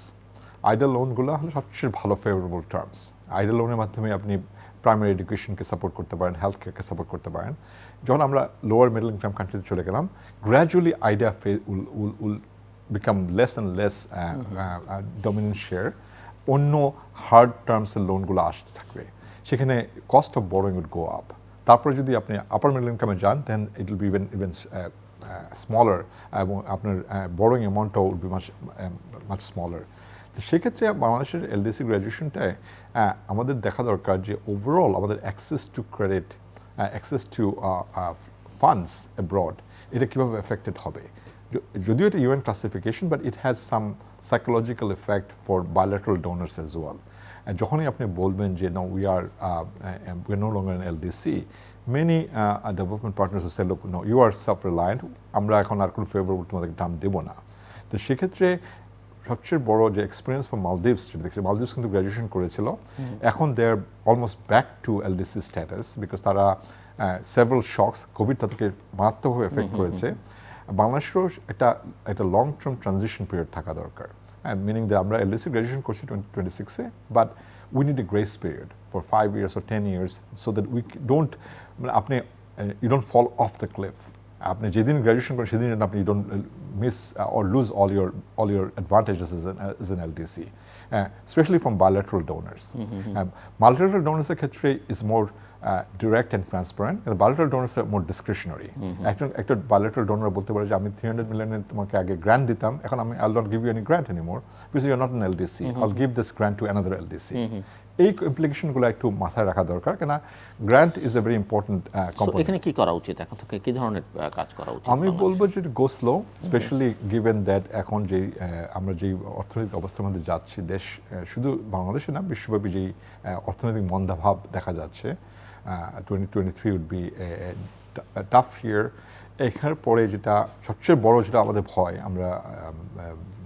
আইডা লোনগুলো হলো সবচেয়ে ভালো ফেভারেবল টার্মস। আইডা লোনের মাধ্যমে আপনি প্রাইমারি এডুকেশনকে সাপোর্ট করতে পারেন, হেলথ কেয়ারকে সাপোর্ট করতে পারেন। যখন আমরা লোয়ার মিডল ইনকাম কান্ট্রিতে চলে গেলাম, gradually IDA will become less and less dominant share. অন্য হার্ড টার্মসের লোনগুলো আসতে থাকবে, সেখানে cost of borrowing would go up. তারপরে যদি আপনি আপার মিডল ইনকামে যান, then it will be even smaller, এবং আপনার বরোয়িং অ্যামাউন্টটাও উইল বি মাচ স্মলার। তো সেক্ষেত্রে বাংলাদেশের এলডিসি গ্র্যাজুয়েশনটায় আমাদের দেখা দরকার যে ওভারঅল আমাদের access to credit, access to funds abroad, এটা কীভাবে এফেক্টেড হবে। যদিও এটা UN classification, but it has some psychological effect for bilateral donors as well. যখনই আপনি বলবেন যে no, we are no longer an LDC, many development partners will say, look, no, you are self-reliant, আমরা এখন আর কোনো ফেভারেবল তোমাদেরকে term দেবো না। তো সেক্ষেত্রে সবচেয়ে বড় যে এক্সপিরিয়েন্স ফর মালদ্বীপস, যেটা দেখছি, মালদ্বীপস কিন্তু গ্র্যাজুয়েশন করেছিল, এখন they are almost back to LDC status, because তারা সেভারাল শকস, কোভিড তাদেরকে মারাত্মকভাবে এফেক্ট করেছে। বাংলাদেশেরও একটা লং টার্ম ট্রানজিশন পিরিয়ড থাকা দরকার, মিনিং দ্যাট আমরা এলডিসি গ্র্যাজুয়েশন করছি 2026-এ, but we need a grace period for 5 years or 10 years, so that we don't, আপনি you don't fall off the cliff. আপনি যেদিন গ্র্যাজুয়েশন করেন সেদিন আপনি you don't miss or lose all your advantages as an LDC, especially from bilateral donors. Multilateral donors এর ক্ষেত্রে is more direct and transparent, and the bilateral donors are more discretionary. একটা bilateral donor বলতে পারে যে আমি 300 million তোমাকে আগে grant দিতাম, এখন আমি I'll not give you any grant anymore because you're not an LDC. I'll give this grant to another LDC. এই ইমপ্লিকেশনগুলো একটু মাথায় রাখা দরকার, কেন grant is a very important component. এখানে কি করা উচিত, এখন থেকে কি ধরনের কাজ করা উচিত? আমি বলবো যে গো স্লো, স্পেশালি গিভেন দ্যাট এখন যেই আমরা যেই অর্থনৈতিক অবস্থার মধ্যে যাচ্ছি, দেশ শুধু বাংলাদেশে না, বিশ্বব্যাপী যেই অর্থনৈতিক মন্দাভাব দেখা যাচ্ছে, 2023 উড বি টাফ ইয়ার। এখানের পরে যেটা সবচেয়ে বড় যেটা আমাদের ভয়, আমরা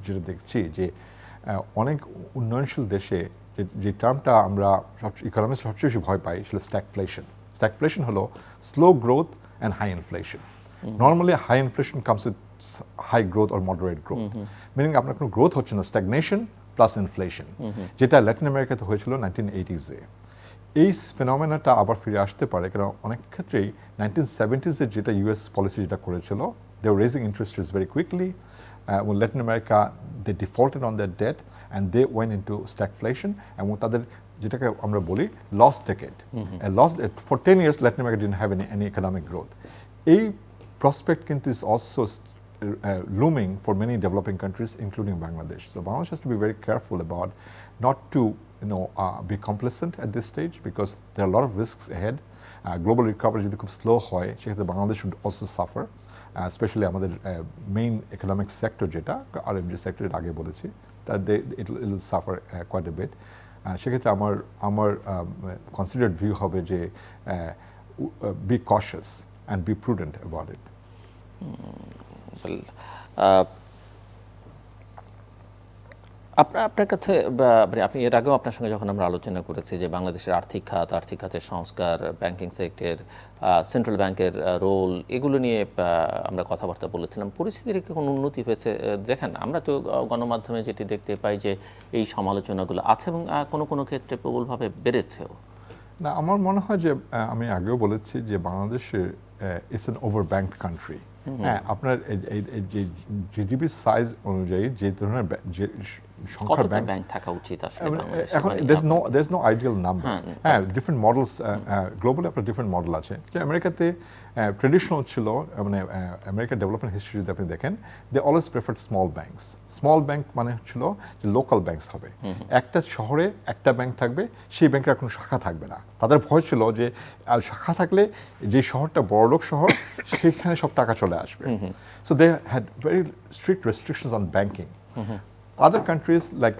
যেটা দেখছি যে অনেক উন্নয়নশীল দেশে যে টার্মটা আমরা ইকোনমিক্স সবচেয়ে বেশি ভয় পাই, সেটা স্ট্যাগফ্লেশন। স্ট্যাগফ্লেশন হলো slow growth and high inflation. Normally high inflation comes with high growth or moderate growth, meaning আপনার কোনো গ্রোথ হচ্ছে না, স্ট্যাগনেশন প্লাস ইনফ্লেশন, যেটা ল্যাটিন আমেরিকাতে হয়েছিল 1980s-এ। এই ফেনোমেনাটা আবার ফিরে আসতে পারে, কারণ অনেক ক্ষেত্রেই 1970s যেটা ইউএস পলিসি যেটা করেছিল, they were raising interest rates very quickly, Latin America they defaulted on that debt and they went into stagflation, এবং তাদের যেটাকে আমরা বলি lost decade, for 10 years Latin America didn't have any economic growth. এই prospect কিন্তু is also looming for many developing countries, including Bangladesh. So Bangladesh has to be very careful about not to be complacent at this stage, because there are a lot of risks ahead. Global recovery যদি খুব slow হয়, সেক্ষেত্রে Bangladesh should also suffer, especially আমাদের main economic sector যেটা RMG sector, যেটা আগে বলেছি, that it will suffer quite a bit. সেক্ষেত্রে আমার কনসিডার্ড ভিউ হবে যে be cautious and be prudent about it. আপনার কাছে, আপনি এর আগেও আপনার সঙ্গে যখন আমরা আলোচনা করেছি যে বাংলাদেশের আর্থিক খাতের সংস্কার, ব্যাংকিং সেক্টর, সেন্ট্রাল ব্যাংকের রোল, এগুলো নিয়ে আমরা কথাবার্তা বলেছিলাম, পরিস্থিতির কি কোনো উন্নতি হয়েছে? দেখেন, আমরা তো গণমাধ্যমে যেটি দেখতে পাই যে এই সমালোচনাগুলো আছে এবং কোনো ক্ষেত্রে প্রবলভাবে বেড়েছেও। না, আমার মনে হয় যে আমি আগেও বলেছি যে বাংলাদেশের ইটস অ্যান ওভার ব্যাংকড কান্ট্রি। হ্যাঁ, আপনার যে জিডিপি সাইজ অনুযায়ী যে ধরনের সংখ্যার ব্যাংক থাকা উচিত আসলে এখন there's no ideal number. হ্যাঁ, ডিফারেন্ট মডেলস গ্লোবালি আপনার ডিফারেন্ট মডেল আছে। যে আমেরিকাতে ট্রেডিশনাল ছিল, মানে আমেরিকার ডেভেলপমেন্ট হিস্ট্রি যদি আপনি দেখেন, they always preferred small banks. Small bank মানে ছিল যে লোকাল ব্যাংকস হবে, একটা শহরে একটা ব্যাংক থাকবে, সেই ব্যাংকের আর কোনো শাখা থাকবে না। তাদের ভয় ছিল যে শাখা থাকলে যে শহরটা বড়লোক শহর, সেখানে সব টাকা চলে আসবে। So they had very strict restrictions on banking. Other countries, like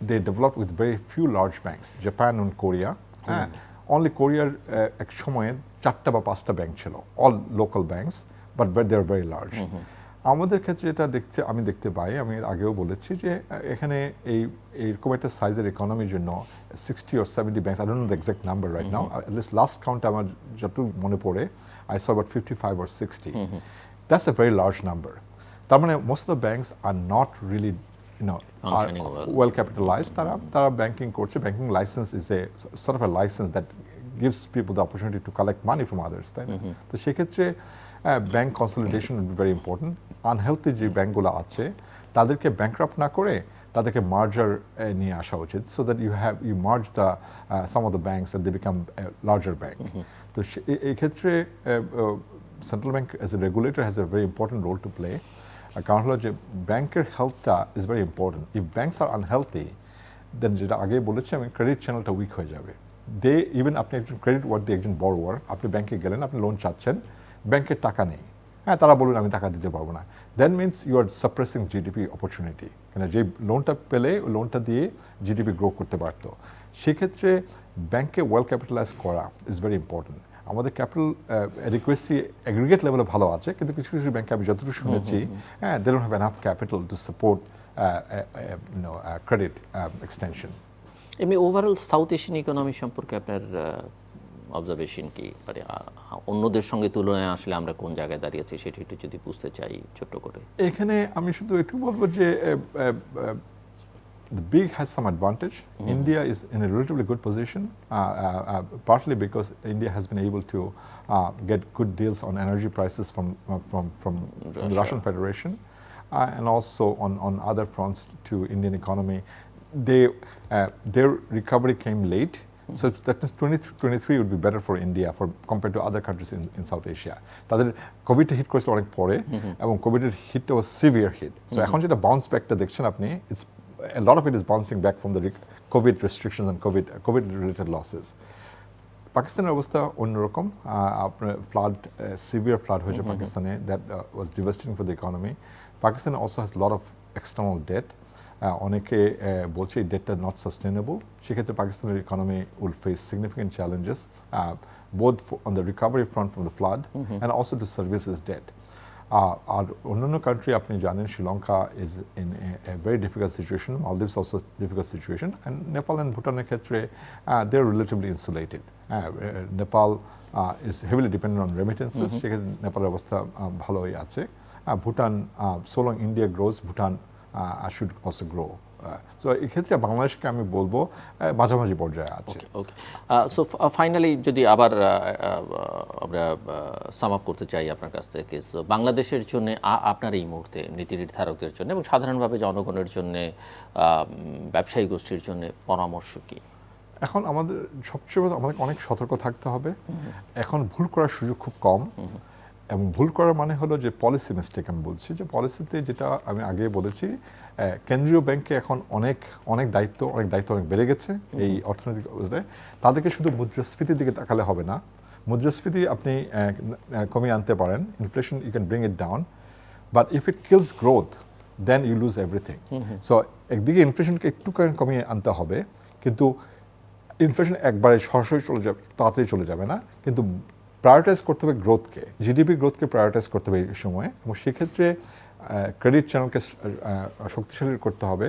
they developed with very few large banks, Japan and Korea. Only Korea এক সময়ে 4টা বা 5টা ব্যাংক ছিল, all local banks, but they are very large. আমাদের ক্ষেত্রে এটা আমি দেখতে পাই, আমি আগেও বলেছি যে এখানে এইরকম একটা সাইজের ইকোনমির জন্য 60 or 70 banks, I don't know the exact number right now, at least last count আমার যতটুকু মনে পড়ে, I saw about 55 or 60. That's a very large number. তার মানে most of the banks are not really are well capitalized. Tara banking করছে, banking license is a sort of a license that gives people the opportunity to collect money from others. তো সেক্ষেত্রে bank consolidation would be very important. Unhealthy যে ব্যাংকগুলো আছে তাদেরকে ব্যাংক্রাপ্ট না করে তাদেরকে মার্জার নিয়ে আসা উচিত, so that you merge some of the banks and they become a larger bank. তো এই ক্ষেত্রে central bank as a regulator has a very important role to play. কারণ হলো যে ব্যাংকের হেলথটা is very important. If banks are unhealthy, then যেটা আগে বলেছি আমি, ক্রেডিট চ্যানেলটা উইক হয়ে যাবে। ইভেন আপনি একজন ক্রেডিট ওয়ার্থি একজন বড়োয়ার, আপনি ব্যাংকে গেলেন, আপনি লোন চাচ্ছেন, ব্যাংকের টাকা নেই, হ্যাঁ, তারা বলুন আমি টাকা দিতে পারবো না, that means you are suppressing GDP opportunity. কেন, যে লোনটা পেলে ওই লোনটা দিয়ে জিডিপি গ্রো করতে পারত। সেক্ষেত্রে ব্যাংকে ওয়েল ক্যাপিটালাইজ করা ইজ ভেরি ইম্পর্টেন্ট। আমাদের ক্যাপিটাল অ্যাডিকুয়েসি অ্যাগ্রিগেট লেভেলে ভালো আছে, কিন্তু কিছু কিছু ব্যাংকে আমি যতটুকু শুনেছি, হ্যাঁ, they don't have enough capital to support credit extension. এমনি ওভারঅল সাউথ এশিয়ান ইকোনমি সম্পর্কে আপনার অবজারভেশন কি? মানে অন্যদের সঙ্গে তুলনায় আসলে আমরা কোন জায়গায় দাঁড়িয়েছি সেটা একটু যদি বুঝতে চাই ছোট্ট করে। এখানে আমি শুধু একটু বলবো যে the big has some advantage. India is in a relatively good position, partly because India has been able to get good deals on energy prices from the Russian Federation, and also on other fronts to Indian economy. Their recovery came late, so that means 2023 would be better for India compared to other countries in South Asia. তাদের কোভিডটা hit করেছিল অনেক পরে, এবং কোভিডের হিটটা was severe hit. So এখন যেটা bounce ব্যাকটা দেখছেন আপনি, a lot of it is bouncing back from the COVID restrictions and COVID-related losses. পাকিস্তানের অবস্থা অন্যরকম। আপনার severe flood হয়েছে পাকিস্তানে, that was devastating for the economy. Pakistan also has a lot of external debt. অনেকে বলছে এই ডেটটা নট সাস্টেনেবল। সেক্ষেত্রে পাকিস্তানের economy will face significant challenges, both on the recovery front from the flood and also to service its debt. আর অন্যান্য country আপনি জানেন, Sri Lanka is in a very difficult situation, Maldives also difficult situation, and Nepal and ভুটানের ক্ষেত্রে they are relatively insulated. Nepal is heavily dependent on remittances, সেক্ষেত্রে নেপালের অবস্থা ভালোই আছে। Bhutan, so long India grows, Bhutan should also grow so এই ক্ষেত্রে বাংলাদেশকে আমি বলবো মাঝামাঝি পর্যায়ে আছে। ওকে, সো ফাইনালি যদি আবার আমরা সাম আপ করতে চাই আপনার কাছ থেকে, সো বাংলাদেশের জন্য আপনার এই মুহূর্তে নীতি নির্ধারকদের জন্য এবং সাধারণভাবে জনগণের জন্য, ব্যবসায়ী গোষ্ঠীর জন্য পরামর্শ কি? এখন আমাদের সবচেয়ে বড় আমাদের অনেক সতর্ক থাকতে হবে। এখন ভুল করার সুযোগ খুব কম, এবং ভুল করার মানে হলো যে পলিসি মিস্টেক। আমি বলছি যে পলিসিতে, যেটা আমি আগে বলেছি, কেন্দ্রীয় ব্যাংকে এখন অনেক দায়িত্ব অনেক বেড়ে গেছে এই অর্থনৈতিক অবস্থায়। তাদেরকে শুধু মুদ্রাস্ফীতির দিকে তাকালে হবে না। মুদ্রাস্ফীতি আপনি কমিয়ে আনতে পারেন, inflation you can bring it down, but if it kills growth then you lose everything. So একদিকে ইনফ্লেশনকে একটু কমিয়ে আনতে হবে, কিন্তু ইনফ্লেশন একবারে সরাসরি তাড়াতাড়ি চলে যাবে না, কিন্তু প্রায়োরিটাইজ করতে হবে গ্রোথকে, জিডিপি গ্রোথকে প্রায়োরিটাইজ করতে হবে এই সময়ে। এবং সেক্ষেত্রে ক্রেডিট চ্যানেলকে শক্তিশালী করতে হবে,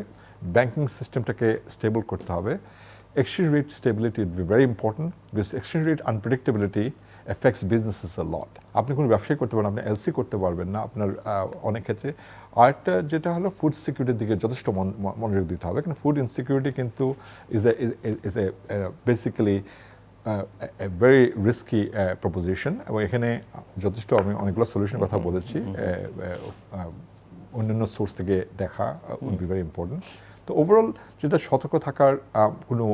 ব্যাংকিং সিস্টেমটাকে স্টেবল করতে হবে। Exchange rate stability will be very important, because exchange rate unpredictability affects businesses a lot. আপনি কোনো ব্যবসায় করতে পারেন, আপনি এলসি করতে পারবেন না আপনার অনেক ক্ষেত্রে। আরেকটা যেটা হলো ফুড সিকিউরিটির দিকে যথেষ্ট মনোযোগ দিতে হবে, কারণ ফুড ইনসিকিউরিটি কিন্তু is a basically very risky proposition. এবং এখানে যথেষ্ট আমি অনেকগুলো সলিউশনের কথা বলেছি, অন্যান্য সোর্স থেকে দেখা উইল বি ভেরি ইম্পর্টেন্ট। তো ওভারঅল যেটা সতর্ক থাকার কোনো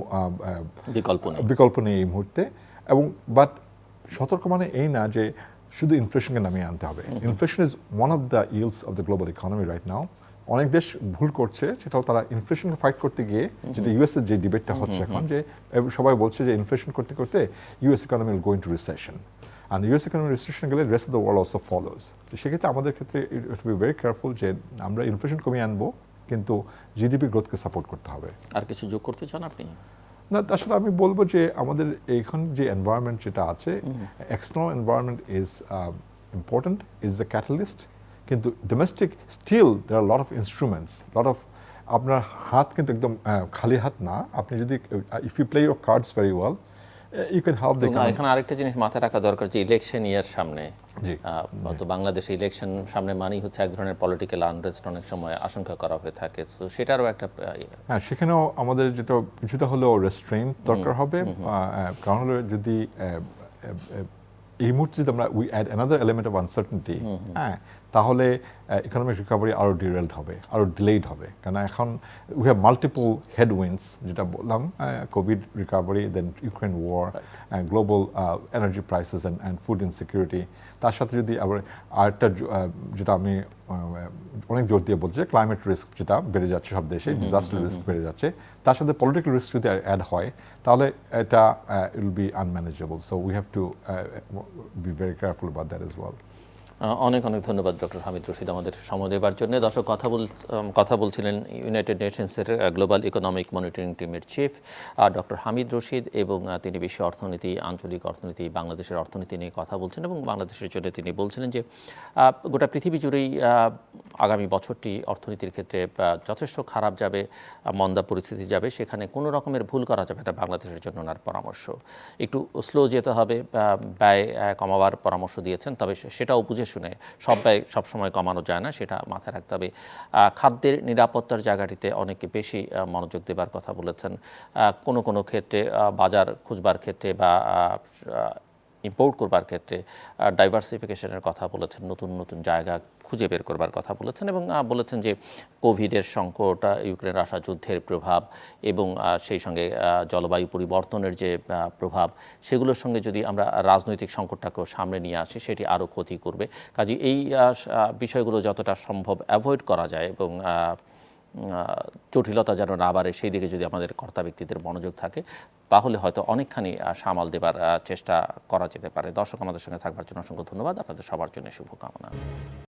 বিকল্প নেই এই মুহূর্তে। এবং বাট সতর্ক মানে এই না যে শুধু ইনফ্লেশনকে নামিয়ে আনতে হবে। Inflation is one of the else of the global economy right now. অনেক দেশ ভুল করছে, সেটাও তারা ইনফ্লেশনকে ফাইট করতে গিয়ে, যেটা ইউএসের যে ডিবেটটা হচ্ছে এখন, যে সবাই বলছে যে ইনফ্লেশন করতে করতে US economy will go into recession, আর ইউএস ইকোনমি রিসেশন গেলে rest of the world also follows. তো সেক্ষেত্রে আমাদের ক্ষেত্রে ইট বি ভেরি কেয়ারফুল যে আমরা ইনফ্লেশন কমিয়ে আনবো, কিন্তু জিডিপি গ্রোথকে সাপোর্ট করতে হবে। আর কিছু যোগ করতে চান আপনি? না, আসলে আমি বলবো যে আমাদের এইখান যে এনভায়রনমেন্ট যেটা আছে, external environment is important, is the catalyst, কিন্তু domestic still there are lot of instruments, lot of, আপনার হাত কিন্তু একদম খালি হাত না। আপনি যদি if you play your cards very well, you can help the. এখানে আরেকটা জিনিস মাথায় রাখা দরকার, যে ইলেকশন ইয়ার সামনে, তো বাংলাদেশে ইলেকশন সামনে মানেই হচ্ছে এক ধরনের পলিটিক্যাল আনরেস্ট অনেক সময় আশঙ্কা করা হয়ে থাকে। তো সেটারও একটা, হ্যাঁ, সেখানেও আমাদের যেটা কিছুটা হলেও রেস্ট্রেইন দরকার হবে। কারণ হলো যদি এই মুহূর্তে যদি আমরা we add another element of uncertainty, হ্যাঁ, তাহলে ইকোনমিক রিকভারি আরও ডিরেলড হবে, আরও ডিলেইড হবে। কারণ এখন উই হ্যাভ মাল্টিপল হেডউইন্ডস, যেটা বললাম, COVID recovery, then Ukraine war, global energy prices and food insecurity. তার সাথে যদি আবার আরেকটা যেটা আমি অনেক জোর দিয়ে বলছি, ক্লাইমেট রিস্ক যেটা বেড়ে যাচ্ছে সব দেশে, ডিজাস্টার রিস্ক বেড়ে যাচ্ছে, তার সাথে পলিটিক্যাল রিস্ক যদি অ্যাড হয়, তাহলে এটা will be unmanageable. So we have to be very careful about that as well. অনেক ধন্যবাদ ডক্টর হামিদ রশিদ আমাদের সময় দেওয়ার জন্য। দর্শক, কথা বলছিলেন ইউনাইটেড নেশনসের গ্লোবাল ইকোনমিক মনিটরিং টিমের চিফ ডক্টর হামিদ রশিদ, এবং তিনি বিশ্ব অর্থনীতি, আঞ্চলিক অর্থনীতি, বাংলাদেশের অর্থনীতি নিয়ে কথা বলছেন। এবং বাংলাদেশের জন্য তিনি বলছিলেন যে গোটা পৃথিবী জুড়েই আগামী বছরটি অর্থনীতির ক্ষেত্রে যথেষ্ট খারাপ যাবে, মন্দা পরিস্থিতি যাবে, সেখানে কোনো রকমের ভুল করা যাবে না বাংলাদেশের জন্য। ওনার পরামর্শ একটু স্লো যেতে হবে, ব্যয় কমাবার পরামর্শ দিয়েছেন, তবে সেটাও বুঝে শুনে সব ব্যয় সবসময় কমানো যায় না, সেটা মাথায় রাখতে হবে। খাদ্যের নিরাপত্তার জায়গাটিতে অনেক বেশি মনোযোগ দেবার কথা বলেছেন। কোনো ক্ষেত্রে বাজার খুঁজবার ক্ষেত্রে বা ইম্পোর্ট করবার ক্ষেত্রে ডাইভার্সিফিকেশনের কথা বলেছেন, নতুন জায়গা খুঁজে বের করবার কথা বলেছেন। এবং বলেছেন যে কোভিডের সংকট, ইউক্রেন রাশিয়া যুদ্ধের প্রভাব এবং সেই সঙ্গে জলবায়ু পরিবর্তনের যে প্রভাব, সেগুলোর সঙ্গে যদি আমরা রাজনৈতিক সংকটটাকেও সামনে নিয়ে আসি, সেটি আরও ক্ষতি করবে। কাজে এই বিষয়গুলো যতটা সম্ভব অ্যাভয়েড করা যায় এবং জটিলতা যেন না বাড়ে, সেই দিকে যদি আমাদের কর্তা ব্যক্তিদের মনোযোগ থাকে, তাহলে হয়তো অনেকখানি সামাল দেবার চেষ্টা করা যেতে পারে। দর্শক, আমাদের সঙ্গে থাকবার জন্য অসংখ্য ধন্যবাদ। আপনাদের সবার জন্য শুভকামনা।